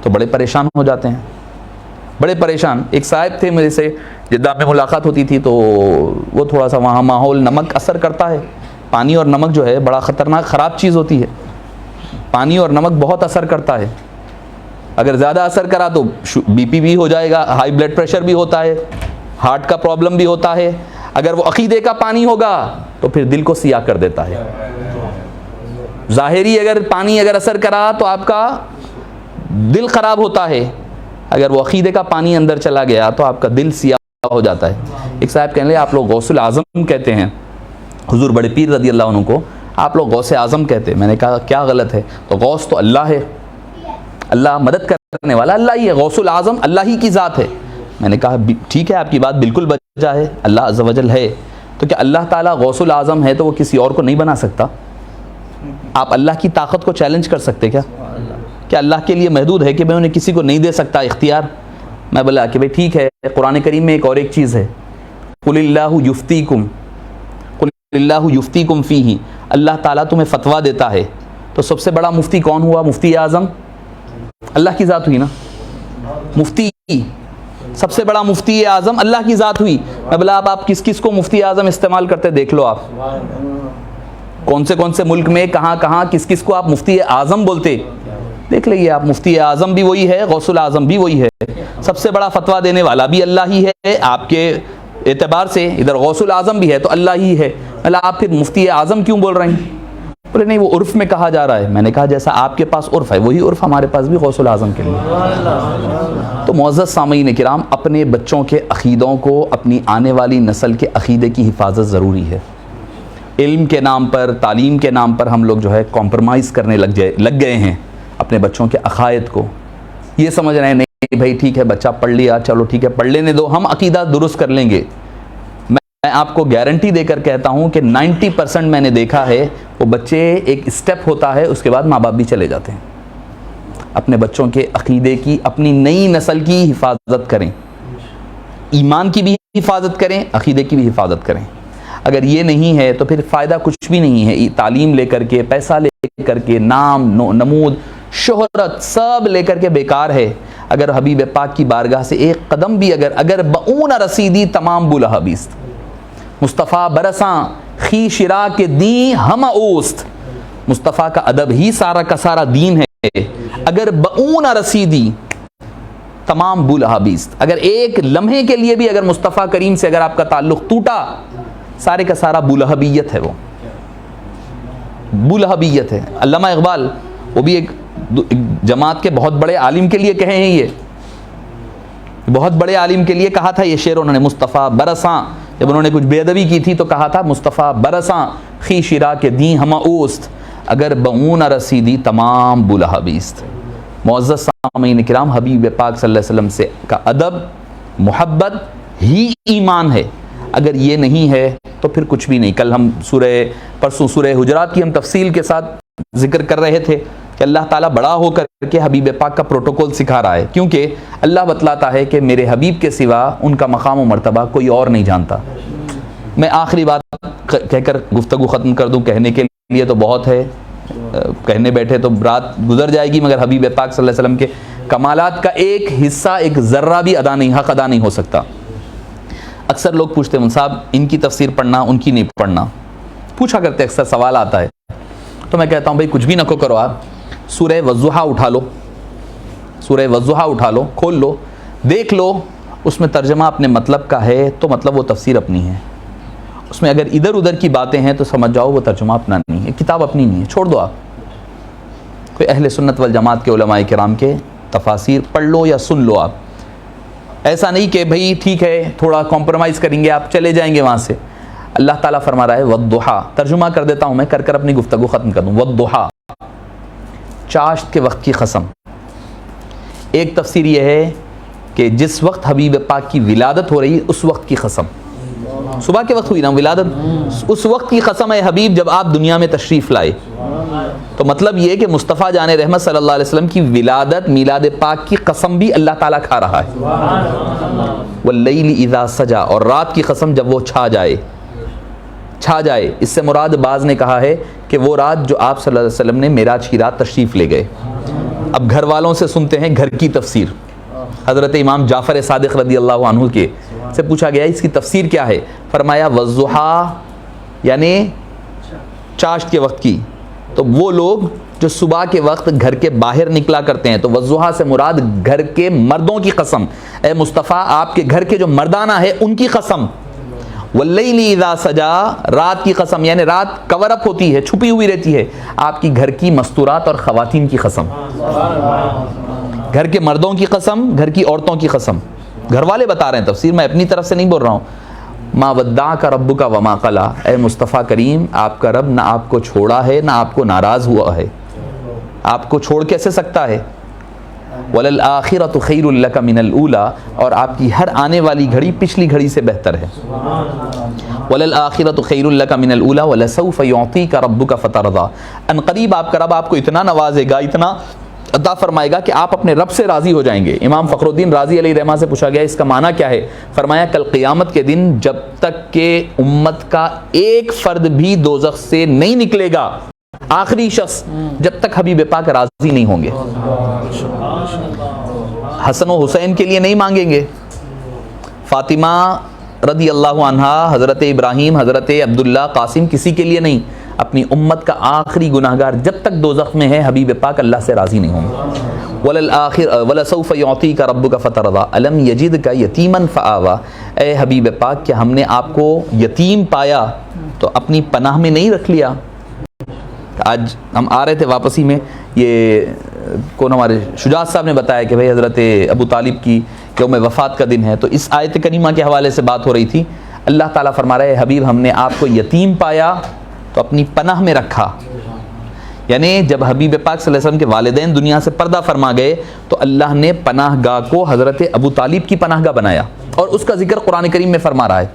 تو بڑے پریشان ہو جاتے ہیں, بڑے پریشان. ایک صاحب تھے میرے سے, جدہ میں ملاقات ہوتی تھی تو وہ تھوڑا سا وہاں ماحول, نمک اثر کرتا ہے, پانی اور نمک جو ہے بڑا خطرناک خراب چیز ہوتی ہے. پانی اور نمک بہت اثر کرتا ہے, اگر زیادہ اثر کرا تو بی پی بھی ہو جائے گا, ہائی بلڈ پریشر بھی ہوتا ہے, ہارٹ کا پرابلم بھی ہوتا ہے. اگر وہ عقیدے کا پانی ہوگا تو پھر دل کو سیاہ کر دیتا ہے. ظاہری اگر پانی اگر اثر کرا تو آپ کا دل خراب ہوتا ہے, اگر وہ عقیدے کا پانی اندر چلا گیا تو آپ کا دل سیاہ ہو جاتا ہے. ایک صاحب کہنے لگے آپ لوگ غوث العظم کہتے ہیں, حضور بڑے پیر رضی اللہ عنہ کو آپ لوگ غوث اعظم کہتے ہیں. میں نے کہا کیا غلط ہے؟ تو غوث تو اللہ ہے, اللہ مدد کرنے والا اللہ ہی ہے, غوث العظم اللہ ہی کی ذات ہے. میں نے کہا ٹھیک ہے آپ کی بات بالکل بجا ہے, اللہ عز و جل ہے, تو کیا اللہ تعالیٰ غوث العظم ہے تو وہ کسی اور کو نہیں بنا سکتا؟ آپ اللہ کی طاقت کو چیلنج کر سکتے کیا اللہ کے لیے محدود ہے کہ میں انہیں کسی کو نہیں دے سکتا اختیار؟ میں بولا کہ بھائی ٹھیک ہے, قرآن کریم میں ایک اور ایک چیز ہے, قل اللہ یفتیکم فیہ, اللہ تعالیٰ تمہیں فتویٰ دیتا ہے. تو سب سے بڑا مفتی کون ہوا؟ مفتی اعظم اللہ کی ذات ہوئی نا. مفتی سب سے بڑا مفتی اعظم اللہ کی ذات ہوئی. میں بولا آپ کس کس کو مفتی اعظم استعمال کرتے دیکھ لو, آپ کون سے ملک میں کہاں کس کس کو آپ مفتی اعظم بولتے دیکھ لئیے آپ. مفتی اعظم بھی وہی ہے, غوث العظم بھی وہی ہے, سب سے بڑا فتویٰ دینے والا بھی اللہ ہی ہے. آپ کے اعتبار سے ادھر غوث العظم بھی ہے تو اللہ ہی ہے. اللہ آپ پھر مفتی اعظم کیوں بول رہے ہیں؟ بولے نہیں وہ عرف میں کہا جا رہا ہے. میں نے کہا جیسا آپ کے پاس عرف ہے وہی عرف ہمارے پاس بھی غوث العظم کے لیے. تو معزز سامعین کرام, اپنے بچوں کے عقیدوں کو, اپنی آنے والی نسل کے عقیدے کی حفاظت ضروری ہے. علم کے نام پر, تعلیم کے نام پر ہم لوگ جو ہے کمپرومائز کرنے لگ گئے ہیں اپنے بچوں کے عقائد کو. یہ سمجھ رہے ہیں نہیں بھائی ٹھیک ہے بچہ پڑھ لیا, چلو ٹھیک ہے پڑھ لینے دو, ہم عقیدہ درست کر لیں گے. میں آپ کو گارنٹی دے کر کہتا ہوں کہ 90% میں نے دیکھا ہے وہ بچے ایک اسٹیپ ہوتا ہے اس کے بعد ماں باپ بھی چلے جاتے ہیں. اپنے بچوں کے عقیدے کی, اپنی نئی نسل کی حفاظت کریں, ایمان کی بھی حفاظت کریں, عقیدے کی بھی حفاظت کریں. اگر یہ نہیں ہے تو پھر فائدہ کچھ بھی نہیں ہے. تعلیم لے کر کے, پیسہ لے کر کے, نام نمود شہرت سب لے کر کے بیکار ہے. اگر حبیب پاک کی بارگاہ سے ایک قدم بھی اگر بؤن رسیدی تمام بولہا بیست, مصطفیٰ برساں خی شرا کے دین ہم اوست. مصطفیٰ کا ادب ہی سارا کا سارا دین ہے. اگر بؤن رسیدی تمام بولہا بیست. اگر ایک لمحے کے لیے بھی اگر مصطفیٰ کریم سے اگر آپ کا تعلق ٹوٹا، سارے کا سارا بولہبیت ہے. وہ بولہبیت ہے. علامہ اقبال وہ بھی ایک جماعت کے بہت بڑے عالم کے لیے کہے ہیں، یہ بہت بڑے عالم کے لیے کہا تھا یہ شعر انہوں نے. مصطفیٰ برساں، جب انہوں نے کچھ بے ادبی کی تھی تو کہا تھا مصطفیٰ برساں خی شرا کے دین ہم اوست. اگر بؤن رسیدی تمام بولہا بیست. معزز سامعین کرام، حبیب پاک صلی اللہ علیہ وسلم سے کا ادب محبت ہی ایمان ہے. اگر یہ نہیں ہے تو پھر کچھ بھی نہیں. کل ہم پرسوں سورہ حجرات کی ہم تفصیل کے ساتھ ذکر کر رہے تھے کہ اللہ تعالیٰ بڑا ہو کر کے حبیب پاک کا پروٹوکول سکھا رہا ہے، کیونکہ اللہ بتلاتا ہے کہ میرے حبیب کے سوا ان کا مقام و مرتبہ کوئی اور نہیں جانتا. میں آخری بات کہہ کر گفتگو ختم کر دوں. کہنے کے لیے تو بہت ہے، کہنے بیٹھے تو رات گزر جائے گی، مگر حبیب پاک صلی اللہ علیہ وسلم کے کمالات کا ایک حصہ، ایک ذرہ بھی حق ادا نہیں ہو سکتا. اکثر لوگ پوچھتے ہیں صاحب ان کی تفسیر پڑھنا ان کی نہیں پڑھنا، پوچھا کرتے، اکثر سوال آتا ہے. تو میں کہتا ہوں بھائی کچھ بھی نہ کرو، آپ سورہ والضحیٰ اٹھا لو، سورہ والضحیٰ اٹھا لو، کھول لو، دیکھ لو، اس میں ترجمہ اپنے مطلب کا ہے تو مطلب وہ تفسیر اپنی ہے. اس میں اگر ادھر ادھر کی باتیں ہیں تو سمجھ جاؤ وہ ترجمہ اپنا نہیں ہے، کتاب اپنی نہیں ہے، چھوڑ دو. آپ کوئی اہل سنت والجماعت کے علماء کرام کے تفاسیر پڑھ لو یا سن لو. آپ ایسا نہیں کہ بھئی ٹھیک ہے تھوڑا کمپرومائز کریں گے، آپ چلے جائیں گے وہاں سے. اللہ تعالیٰ فرما رہا ہے والضحیٰ، ترجمہ کر دیتا ہوں میں، کر اپنی گفتگو ختم کر دوں. والضحیٰ، چاشت کے وقت کی قسم. ایک تفسیر یہ ہے کہ جس وقت حبیب پاک کی ولادت ہو رہی اس وقت کی قسم. صبح کے وقت ہوئی نا ولادت، اس وقت کی قسم ہے حبیب جب آپ دنیا میں تشریف لائے. تو مطلب یہ کہ مصطفیٰ جان رحمت صلی اللہ علیہ وسلم کی ولادت میلاد پاک کی قسم بھی اللہ تعالیٰ کھا رہا ہے. واللیل اذا سجا، اور رات کی قسم جب وہ چھا جائے. اس سے مراد بعض نے کہا ہے کہ وہ رات جو آپ صلی اللہ علیہ وسلم نے معراج کی رات تشریف لے گئے. اب گھر والوں سے سنتے ہیں گھر کی تفسیر. حضرت امام جعفر صادق رضی اللہ عنہ کے سے پوچھا گیا اس کی تفسیر کیا ہے؟ فرمایا والضحیٰ یعنی چاشت کے وقت کی. تو وہ لوگ جو صبح کے وقت گھر کے باہر نکلا کرتے ہیں، تو والضحیٰ سے مراد گھر کے مردوں کی قسم. اے مصطفیٰ آپ کے گھر کے جو مردانہ ہے ان کی قسم. واللیل اذا سجا، رات کی قسم، یعنی رات کور اپ ہوتی ہے، چھپی ہوئی رہتی ہے. آپ کی گھر کی مستورات اور خواتین کی قسم. گھر کے مردوں کی قسم، گھر کی عورتوں کی قسم. گھر والے بتا رہے ہیں تفسیر، میں اپنی طرف سے نہیں بول رہا ہوں. ما ودعک ربک وما قلی، اے مصطفیٰ کریم آپ کا رب نہ آپ کو چھوڑا ہے نہ آپ کو ناراض ہوا ہے. آپ کو چھوڑ کیسے سکتا ہے؟ وَلَلْآخِرَةُ خَيْرٌ لَكَ مِنَ الْأُولَىٰ، اور آپ کی ہر آنے والی گھڑی پچھلی گھڑی سے بہتر ہے. وَلَلْآخِرَةُ خَيْرٌ لَكَ مِنَ الْأُولَىٰ وَلَسَوْفَ يُعْطِيكَ رَبُّكَ فَتَرْضَىٰ، ان قریب آپ کا رب آپ کو اتنا نوازے گا، اتنا عطا فرمائے گا کہ آپ اپنے رب سے راضی ہو جائیں گے. امام فخر الدین رازی علیہ رحمہ سے پوچھا گیا اس کا معنی کیا ہے؟ فرمایا کل قیامت کے دن جب تک کہ امت کا ایک فرد بھی دوزخ سے نہیں نکلے گا، آخری شخص، جب تک حبیب پاک راضی نہیں ہوں گے. حسن و حسین کے لیے نہیں مانگیں گے، فاطمہ رضی اللہ عنہا، حضرت ابراہیم، حضرت عبداللہ، قاسم، کسی کے لیے نہیں. اپنی امت کا آخری گناہگار جب تک دوزخ میں ہے حبیب پاک اللہ سے راضی نہیں ہوں گے. وَلَسَوْفَ يُعْطِيكَ رَبُّكَ فَتَرْضَىٰ أَلَمْ يَجِدْكَ يَتِيمًا فَآوَىٰ، اے حبیب پاک کہ ہم نے آپ کو یتیم پایا تو اپنی پناہ میں نہیں رکھ لیا. آج ہم آ رہے تھے واپسی میں، یہ کون ہمارے شجاعت صاحب نے بتایا کہ بھائی حضرت ابو طالب کی یوم وفات کا دن ہے، تو اس آیت کریمہ کے حوالے سے بات ہو رہی تھی. اللہ تعالیٰ فرما رہا ہے حبیب ہم نے آپ کو یتیم پایا تو اپنی پناہ میں رکھا. یعنی جب حبیب پاک صلی اللہ علیہ وسلم کے والدین دنیا سے پردہ فرما گئے تو اللہ نے پناہ گاہ کو حضرت ابو طالب کی پناہ گاہ بنایا، اور اس کا ذکر قرآن کریم میں فرما رہا ہے.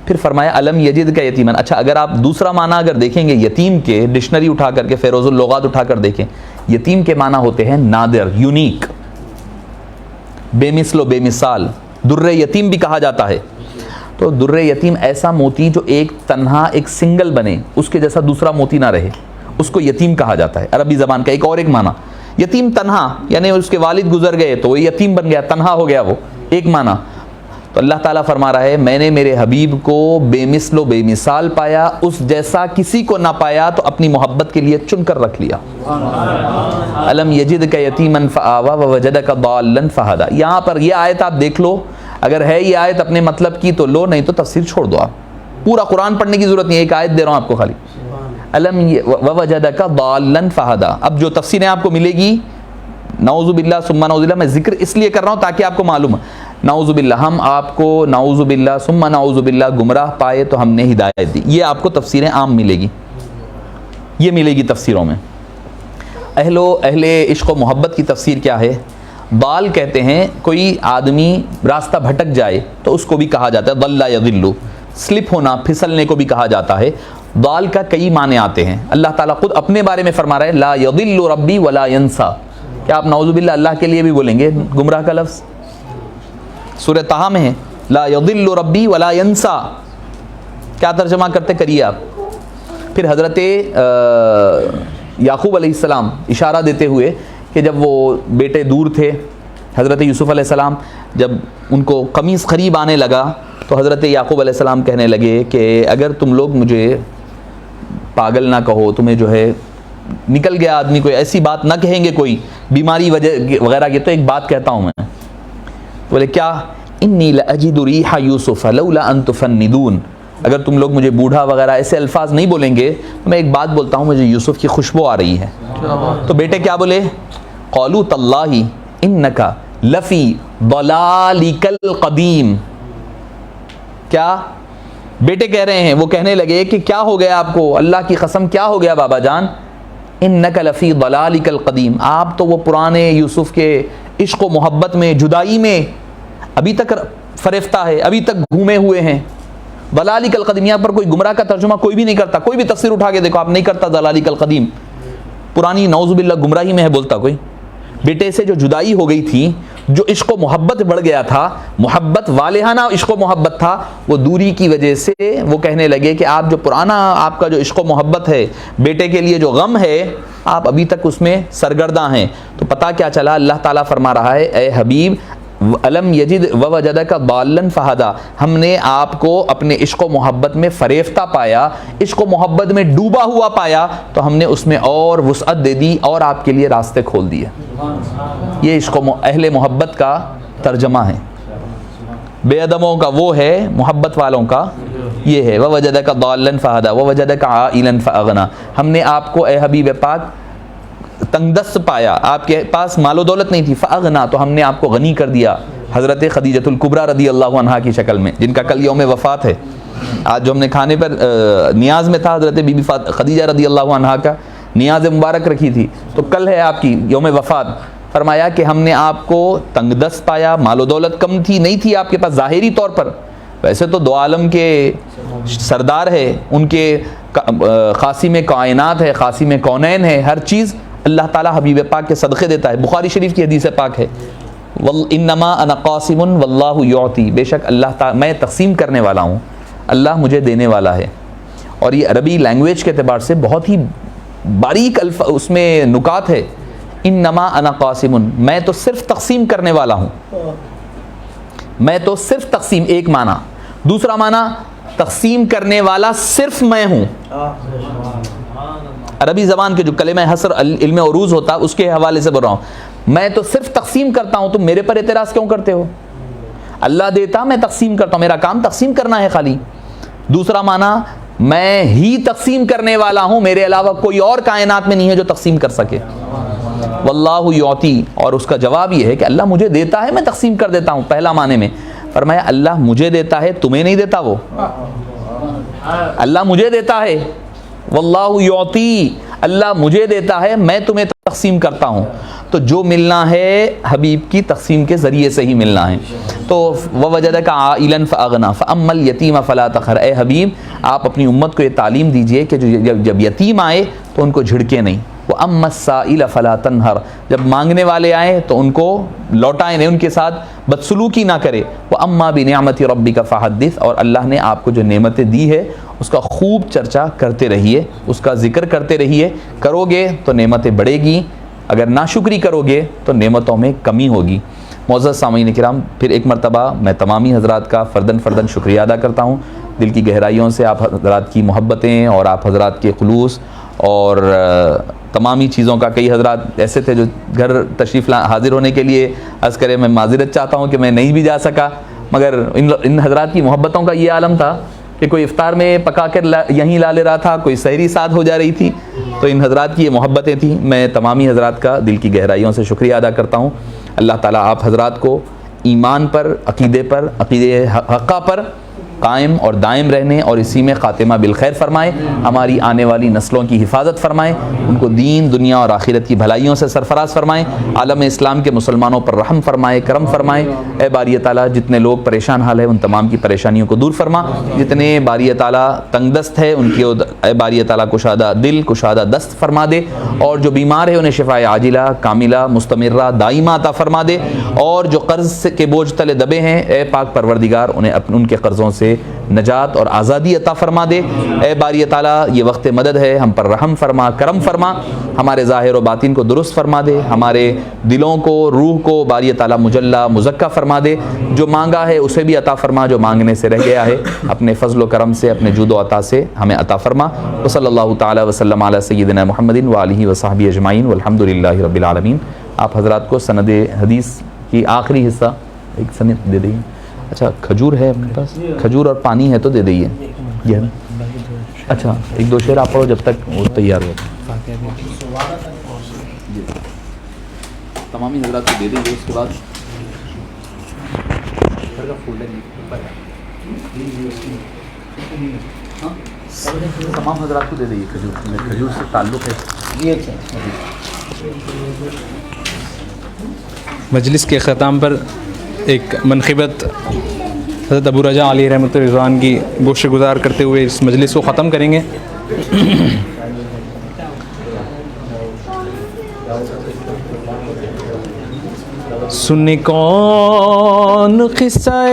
پھر فرمایا علم یجد کا یتیمن. اچھا اگر آپ دوسرا معنی اگر دیکھیں گے یتیم کے، ڈکشنری اٹھا کر کے فیروز اللغات اٹھا کر دیکھیں، یتیم کے معنی ہوتے ہیں نادر، یونیک، بے مثل و بے مثال. در یتیم بھی کہا جاتا ہے. تو در یتیم ایسا موتی جو ایک تنہا ایک سنگل بنے، اس کے جیسا دوسرا موتی نہ رہے، اس کو یتیم کہا جاتا ہے. عربی زبان کا ایک اور ایک معنی یتیم تنہا، یعنی اس کے والد گزر گئے تو وہ یتیم بن گیا، تنہا ہو گیا، وہ ایک معنی. تو اللہ تعالیٰ فرما رہا ہے میں نے میرے حبیب کو بے مثل و بے مثال پایا، اس جیسا کسی کو نہ پایا تو اپنی محبت کے لیے چن کر رکھ لیا۔ الم یجدک یتیما فآوی ووجدک ضالا فہدی، یہاں پر یہ آیت آپ دیکھ لو، اگر ہے یہ آیت اپنے مطلب کی تو لو، نہیں تو تفسیر چھوڑ دو۔ آپ پورا قرآن پڑھنے کی ضرورت نہیں ہے، ایک آیت دے رہا ہوں آپ کو خالی، الم ووجدک ضالا فہدی۔ اب جو تفسیریں آپ کو ملے گی، نعوذ باللہ ثم نعوذ باللہ، میں ذکر اس لیے کر رہا ہوں تاکہ آپ کو معلوم ہے، نعوذ باللہ ہم آپ کو نعوذ باللہ ثم نعوذ باللہ گمراہ پائے تو ہم نے ہدایت دی، یہ آپ کو تفسیریں عام ملے گی، یہ ملے گی تفسیروں میں۔ اہل عشق و محبت کی تفسیر کیا ہے؟ ضال کہتے ہیں کوئی آدمی راستہ بھٹک جائے تو اس کو بھی کہا جاتا ہے ضل یضل، سلپ ہونا، پھسلنے کو بھی کہا جاتا ہے۔ ضال کا کئی معنی آتے ہیں، اللہ تعالیٰ خود اپنے بارے میں فرما رہا ہے لا یضل ربی ولا ینسا، کیا آپ نعوذ باللہ اللہ کے لیے بھی بولیں گے گمراہ کا لفظ؟ سورہ طٰہٰ میں ہے لا یضل ربی ولا ینسا، کیا ترجمہ کرتے کریے آپ۔ پھر حضرت یعقوب علیہ السلام اشارہ دیتے ہوئے کہ جب وہ بیٹے دور تھے، حضرت یوسف علیہ السلام جب ان کو قمیص قریب آنے لگا تو حضرت یعقوب علیہ السلام کہنے لگے کہ اگر تم لوگ مجھے پاگل نہ کہو، تمہیں جو ہے نکل گیا آدمی، کوئی ایسی بات نہ کہیں گے، کوئی بیماری وغیرہ کی، تو ایک بات کہتا ہوں میں۔ بولے کیا؟ انی لاجد ریح یوسف لولا ان تفندون، اگر تم لوگ مجھے بوڑھا وغیرہ ایسے الفاظ نہیں بولیں گے تو میں ایک بات بولتا ہوں، مجھے یوسف کی خوشبو آ رہی ہے۔ تو بیٹے کیا بولے؟ قالوا تاللہ انک لفی ضلالک القدیم، کیا بیٹے کہہ رہے ہیں، وہ کہنے لگے کہ کیا ہو گیا آپ کو، اللہ کی قسم کیا ہو گیا بابا جان، انک لفی ضلالک القدیم، آپ تو وہ پرانے یوسف کے عشق و محبت میں، جدائی میں ابھی تک فریفتہ ہے، ابھی تک گھومے ہوئے ہیں۔ ضلالک القدیم، یہاں پر کوئی گمراہ کا ترجمہ کوئی بھی نہیں کرتا، کوئی بھی تفسیر اٹھا کے دیکھو آپ نہیں کرتا ضلالک القدیم، پرانی نعوذ باللہ گمراہی میں ہے بولتا کوئی۔ بیٹے سے جو جدائی ہو گئی تھی، جو عشق و محبت بڑھ گیا تھا، محبت والہانہ عشق و محبت تھا، وہ دوری کی وجہ سے وہ کہنے لگے کہ آپ جو پرانا آپ کا جو عشق و محبت ہے، بیٹے کے لیے جو غم ہے، آپ ابھی تک اس میں سرگرداں ہیں۔ تو پتہ کیا چلا؟ اللہ تعالیٰ فرما رہا ہے اے حبیب الم یجد ووجدک ضالا فہدی، ہم نے آپ کو اپنے عشق و محبت میں فریفتہ پایا، عشق و محبت میں ڈوبا ہوا پایا، تو ہم نے اس میں اور وسعت دے دی اور آپ کے لیے راستے کھول دیے۔ یہ عشق و اہل محبت کا ترجمہ ہے، بے ادموں کا وہ ہے، محبت والوں کا یہ ہے ووجدک ضالا فہدی ووجدک عائلا فاغنی، ہم نے آپ کو اے حبیب پاک تنگ دست پایا، آپ کے پاس مال و دولت نہیں تھی، فاغنا، تو ہم نے آپ کو غنی کر دیا، حضرت خدیجۃ الکبریٰ رضی اللہ عنہا کی شکل میں، جن کا کل یوم وفات ہے۔ آج جو ہم نے کھانے پر نیاز میں تھا، حضرت بی بی خدیجہ رضی اللہ عنہا کا نیاز مبارک رکھی تھی، تو کل ہے آپ کی یوم وفات۔ فرمایا کہ ہم نے آپ کو تنگ دست پایا، مال و دولت کم تھی، نہیں تھی آپ کے پاس ظاہری طور پر، ویسے تو دو عالم کے سردار ہے، ان کے قاسم کائنات ہے، قاسم کونین ہے، ہر چیز اللہ تعالیٰ حبیب پاک کے صدقے دیتا ہے۔ بخاری شریف کی حدیث پاک ہے انما انا قاسم واللہ یعطی، بے شک اللہ تعالیٰ میں تقسیم کرنے والا ہوں، اللہ مجھے دینے والا ہے۔ اور یہ عربی لینگویج کے اعتبار سے بہت ہی باریک اس میں نکات ہے۔ انما انا قاسم، میں تو صرف تقسیم کرنے والا ہوں، میں تو صرف تقسیم، ایک معنی۔ دوسرا معنی تقسیم کرنے والا صرف میں ہوں۔ عربی زبان کے جو کلمہ حصر علم عروض ہوتا ہے اس کے حوالے سے بول رہا ہوں، میں تو صرف تقسیم کرتا ہوں، تم میرے پر اعتراض کیوں کرتے ہو؟ اللہ دیتا، میں تقسیم کرتا ہوں، میرا کام تقسیم کرنا ہے خالی۔ دوسرا معنی میں ہی تقسیم کرنے والا ہوں، میرے علاوہ کوئی اور کائنات میں نہیں ہے جو تقسیم کر سکے۔ واللہ یعطی، اور اس کا جواب یہ ہے کہ اللہ مجھے دیتا ہے، میں تقسیم کر دیتا ہوں۔ پہلا معنی میں فرمایا اللہ مجھے دیتا ہے، تمہیں نہیں دیتا، وہ اللہ مجھے دیتا ہے، واللہ یعطی، اللہ مجھے دیتا ہے، میں تمہیں تقسیم کرتا ہوں۔ تو جو ملنا ہے حبیب کی تقسیم کے ذریعے سے ہی ملنا ہے۔ تو ووجدک عائلا فاغنی فاما الیتیم فلا تقہر، اے حبیب آپ اپنی امت کو یہ تعلیم دیجئے کہ جب یتیم آئے تو ان کو جھڑکے نہیں، واما السائل فلا تنہر، جب مانگنے والے آئے تو ان کو لوٹائے نہیں، ان کے ساتھ بدسلوکی نہ کرے، واما بنعمت ربک فحدث، اور اللہ نے آپ کو جو نعمتیں دی ہے اس کا خوب چرچا کرتے رہیے، اس کا ذکر کرتے رہیے، کرو گے تو نعمتیں بڑھے گی، اگر ناشکری کرو گے تو نعمتوں میں کمی ہوگی۔ معزز سامعین کرام، پھر ایک مرتبہ میں تمامی حضرات کا فرداً شکریہ ادا کرتا ہوں. دل کی گہرائیوں سے آپ حضرات کی محبتیں اور آپ حضرات کے خلوص اور تمامی چیزوں کا. کئی حضرات ایسے تھے جو گھر تشریف حاضر ہونے کے لیے عرض کرے میں معذرت چاہتا ہوں کہ میں نہیں بھی جا سکا، مگر ان حضرات کی محبتوں کا یہ عالم تھا کہ کوئی افطار میں پکا کر یہیں لا لے رہا تھا، کوئی سحری ساتھ ہو جا رہی تھی. تو ان حضرات کی یہ محبتیں تھیں. میں تمامی حضرات کا دل کی گہرائیوں سے شکریہ ادا کرتا ہوں. اللہ تعالیٰ آپ حضرات کو ایمان پر، عقیدے پر، عقیدے حقہ پر قائم اور دائم رہنے اور اسی میں خاتمہ بالخیر فرمائے. ہماری آنے والی نسلوں کی حفاظت فرمائے، ان کو دین، دنیا اور آخرت کی بھلائیوں سے سرفراز فرمائے. عالم اسلام کے مسلمانوں پر رحم فرمائے، کرم فرمائے. اے باری تعالیٰ جتنے لوگ پریشان حال ہیں ان تمام کی پریشانیوں کو دور فرما. جتنے باری تعالیٰ تنگ دست ہے ان کی اے باری تعالیٰ کشادہ دل، کشادہ دست فرما دے. اور جو بیمار ہے انہیں شفاء عاجلہ، کاملہ، مستمرہ، دائمہ عطا فرما دے. اور جو قرض کے بوجھ تلے دبے ہیں اے پاک پروردگار انہیں ان کے قرضوں سے نجات اور آزادی عطا فرما دے. اے باری تعالیٰ یہ وقت مدد ہے، ہم پر رحم فرما، کرم فرما. ہمارے ظاہر و باطن کو درست فرما دے، ہمارے دلوں کو، روح کو باری تعالیٰ مجلہ مزکہ فرما دے. جو مانگا ہے اسے بھی عطا فرما، جو مانگنے سے رہ گیا ہے اپنے فضل و کرم سے، اپنے جود و عطا سے ہمیں عطا فرما. وصلی اللہ تعالیٰ وسلم علی سیدنا محمد وآلہ وصحبہ اجمعین والحمد للہ رب العالمین. آپ حضرات کو سند حدیث کی آخری حصہ ایک سند دے دیں. اچھا کھجور ہے اپنے پاس؟ کھجور اور پانی ہے تو دے دئیے. یہ اچھا ایک دو شعر آپ پڑھو جب تک وہ تیار ہو. تمامی حضرات کو دے دیں. اس کے بعد تمام حضرات کو دے دئیے. کھجور سے تعلق ہے. مجلس کے اختتام پر ایک منقبت حضرت ابو رجا علیہ رحمۃ رضوان کی گوشت گزار کرتے ہوئے اس مجلس کو ختم کریں گے. سننے کون قصہ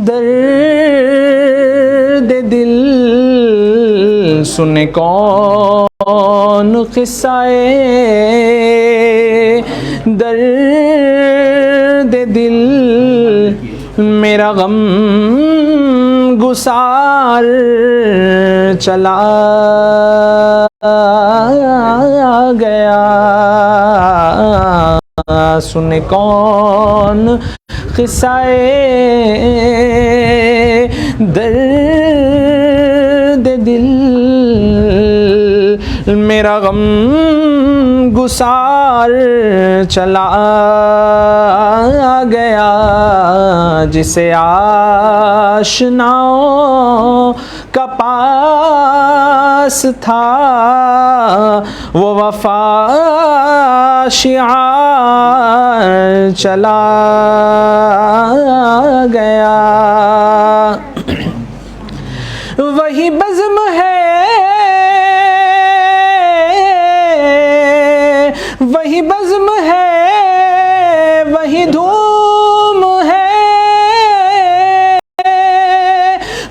درد دل، سننے کون قصہ درد دل، میرا غم گسار چلا گیا. سنے کون قصہ درد دل، میرا غم گسار چلا گیا. جسے آشناؤں کا پاس تھا وہ وفا شعار چلا گیا. وہی بزم ہے، وہی بزم ہے، وہی دھوم ہے،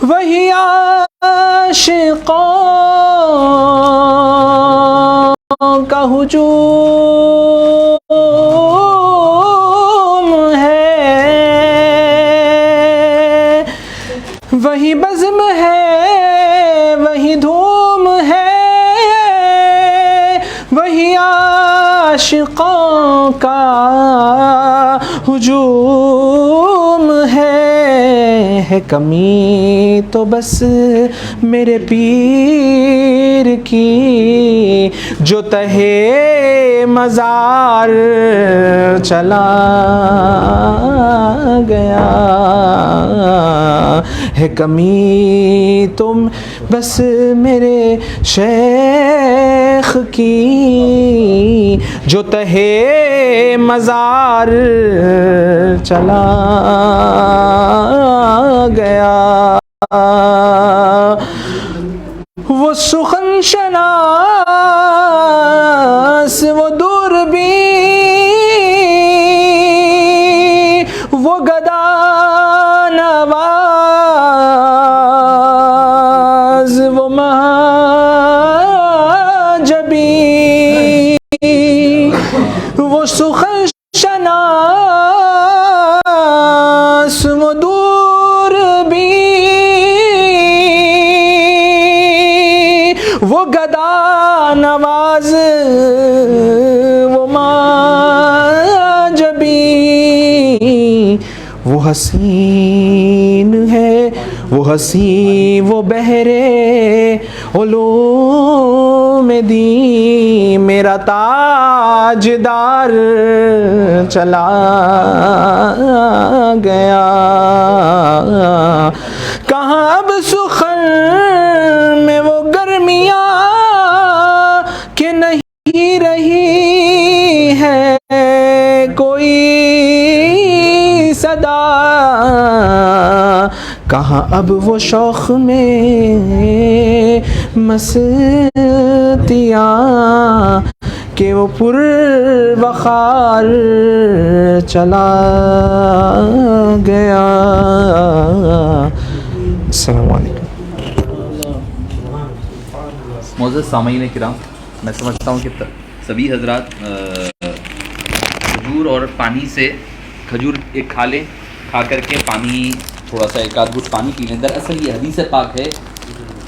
وہی عاشقوں کا ہجوم ہے. وہی بزم ہے، وہی دھوم ہے، وہی عاشقوں کا ہجوم ہے. کمی تو بس میرے پیر کی جو تہے مزار چلا گیا ہے. کمی تم بس میرے شیخ کی جو تہے مزار چلا گیا. وہ سخن شناس، وہ دوربین، وہ گدا نواز، وہ مہاجبین، وہ گدا نواز وہ ماں جبی، وہ حسین ہے وہ حسین وہ بہرے علوم دین، میرا تاجدار چلا گیا، کہاں اب سخن میں وہ گرمیاں کہ نہیں رہی ہے کوئی صدا، کہاں اب وہ شوق میں مستیاں کہ وہ پر بخار چلا گیا۔ السلام علیکم۔ معزز سامعین کرام، میں سمجھتا ہوں کہ سبھی حضرات کھجور اور پانی سے، کھجور ایک کھا لیں، کھا کر کے پانی تھوڑا سا ایک آدھ گھٹ پانی پی لیں۔ دراصل یہ حدیث پاک ہے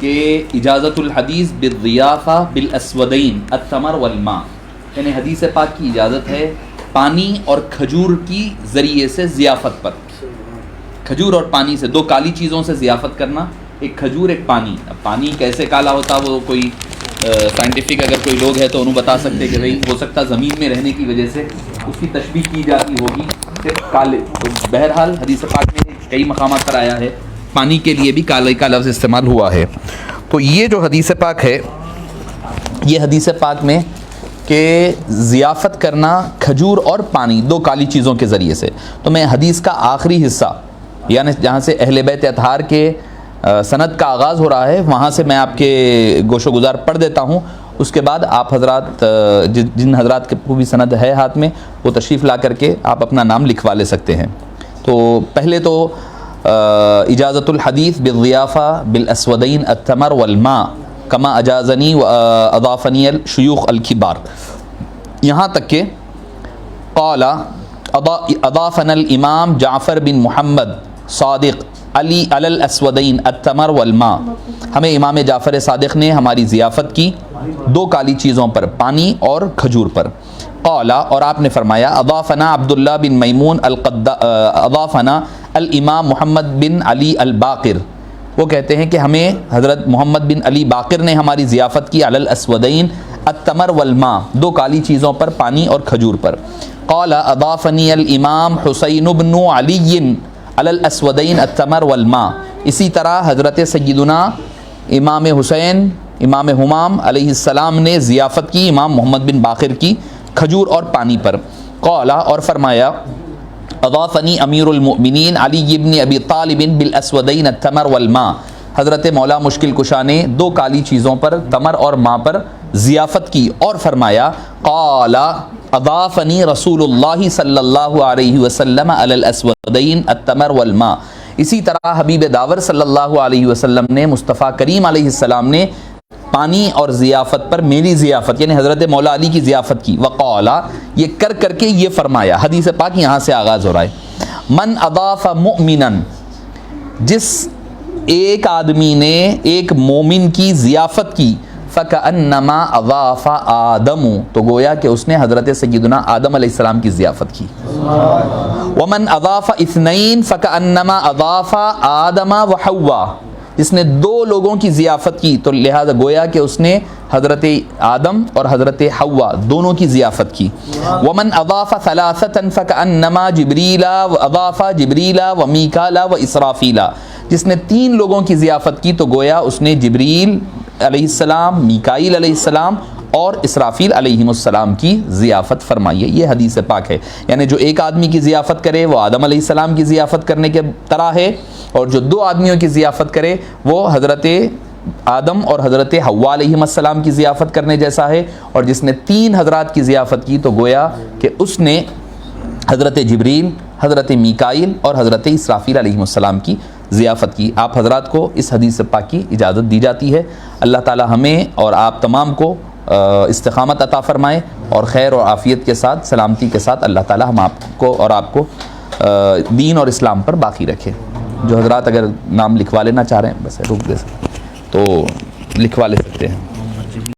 کہ اجازت الحدیث بالضیافہ بالاسودین التمر والماء، یعنی حدیث پاک کی اجازت ہے پانی اور کھجور کی ذریعے سے ضیافت پر، کھجور اور پانی سے، دو کالی چیزوں سے ضیافت کرنا، ایک کھجور ایک پانی۔ اب پانی کیسے کالا ہوتا وہ کوئی سائنٹیفک اگر کوئی لوگ ہے تو انہوں بتا سکتے کہ بھئی ہو سکتا زمین میں رہنے کی وجہ سے اس کی تشبیہ کی جاتی ہوگی کہ کالے، تو بہرحال حدیث پاک میں کئی مقامات پر آیا ہے پانی کے لیے بھی کالے کا لفظ استعمال ہوا ہے۔ تو یہ جو حدیث پاک ہے، یہ حدیث پاک میں کہ ضیافت کرنا کھجور اور پانی، دو کالی چیزوں کے ذریعے سے، تو میں حدیث کا آخری حصہ یعنی جہاں سے اہل بیت اطہار کے سند کا آغاز ہو رہا ہے وہاں سے میں آپ کے گوش و گزار پڑھ دیتا ہوں، اس کے بعد آپ حضرات جن حضرات کو بھی سند ہے ہاتھ میں وہ تشریف لا کر کے آپ اپنا نام لکھوا لے سکتے ہیں۔ تو پہلے تو اجازت الحدیث بالضیافہ بالاسودین التمر والماء کما اجازنی و اضافنی الشیوخ الکبار، یہاں تک کہ قال اضافنا الامام جعفر بن محمد صادق علی الاسودین التمر والماء، ہمیں امام جعفر صادق نے ہماری ضیافت کی دو کالی چیزوں پر، پانی اور کھجور پر۔ قال، اور آپ نے فرمایا اضافنا عبداللہ بن میمون اضافنا الامام محمد بن علی الباقر، وہ کہتے ہیں کہ ہمیں حضرت محمد بن علی باقر نے ہماری ضیافت کی علی الاسودین التمر والماء، دو کالی چیزوں پر، پانی اور کھجور پر۔ قال اضافنی الامام حسین بن علی علی الاسودین التمر والماء، اسی طرح حضرت سیدنا امام حسین امام ہمام علیہ السلام نے ضیافت کی امام محمد بن باقر کی کھجور اور پانی پر۔ قال، اور فرمایا اضافنی امیر المؤمنین علی بن ابی طالب بالاسودین التمر والماء، حضرت مولا مشکل کشا نے دو کالی چیزوں پر، تمر اور ماء پر ضیافت کی، اور فرمایا قال اضافنی رسول اللہ صلی اللہ علیہ وسلم علی الاسودین التمر والماء، اسی طرح حبیب داور صلی اللہ علیہ وسلم نے، مصطفیٰ کریم علیہ السلام نے پانی اور ضیافت پر میری ضیافت یعنی حضرت مولا علی کی ضیافت کی۔ وقال، یہ کر کر کے یہ فرمایا، حدیث پاک یہاں سے آغاز ہو رہا ہے، من اضاف مؤمنا، جس ایک آدمی نے ایک مومن کی ضیافت کی، فَكَأَنَّمَا أَضَافَ آدَمُ، تو گویا کہ اس نے حضرت سیدنا آدم علیہ السلام کی ضیافت کی۔ وَمَنْ أَضَافَ اثْنَيْن فَكَأَنَّمَا أَضَافَ آدَمَ وَحَوَّا، جس نے دو لوگوں کی ضیافت کی تو لہذا گویا کہ اس نے حضرت آدم اور حضرت حوا دونوں کی ضیافت کی۔ وَمَنْ أَضَافَ ثَلَاثَةً فَكَأَنَّمَا جِبْرِيلَ وَأَضَافَ جِبْرِيلَ وَمِيكَالَ وَإِسْرَافِيلَ، جس نے تین لوگوں کی ضیافت کی تو گویا اس نے جبریل علیہ السلام، میکائیل علیہ السلام اور اسرافیل علیہ السلام کی ضیافت فرمائی ہے۔ یہ حدیث پاک ہے، یعنی جو ایک آدمی کی ضیافت کرے وہ آدم علیہ السلام کی ضیافت کرنے کے طرح ہے، اور جو دو آدمیوں کی ضیافت کرے وہ حضرت آدم اور حضرت حوا علیہ السلام کی ضیافت کرنے جیسا ہے، اور جس نے تین حضرات کی ضیافت کی تو گویا کہ اس نے حضرت جبریل، حضرت میکائیل اور حضرت اسرافیل علیہ السلام کی ضیافت کی۔ آپ حضرات کو اس حدیث پاک کی اجازت دی جاتی ہے۔ اللہ تعالی ہمیں اور آپ تمام کو استقامت عطا فرمائے، اور خیر اور عافیت کے ساتھ، سلامتی کے ساتھ اللہ تعالی ہم آپ کو اور آپ کو دین اور اسلام پر باقی رکھے۔ جو حضرات اگر نام لکھوا لینا چاہ رہے ہیں بس رک دے تو لکھوا لے سکتے ہیں۔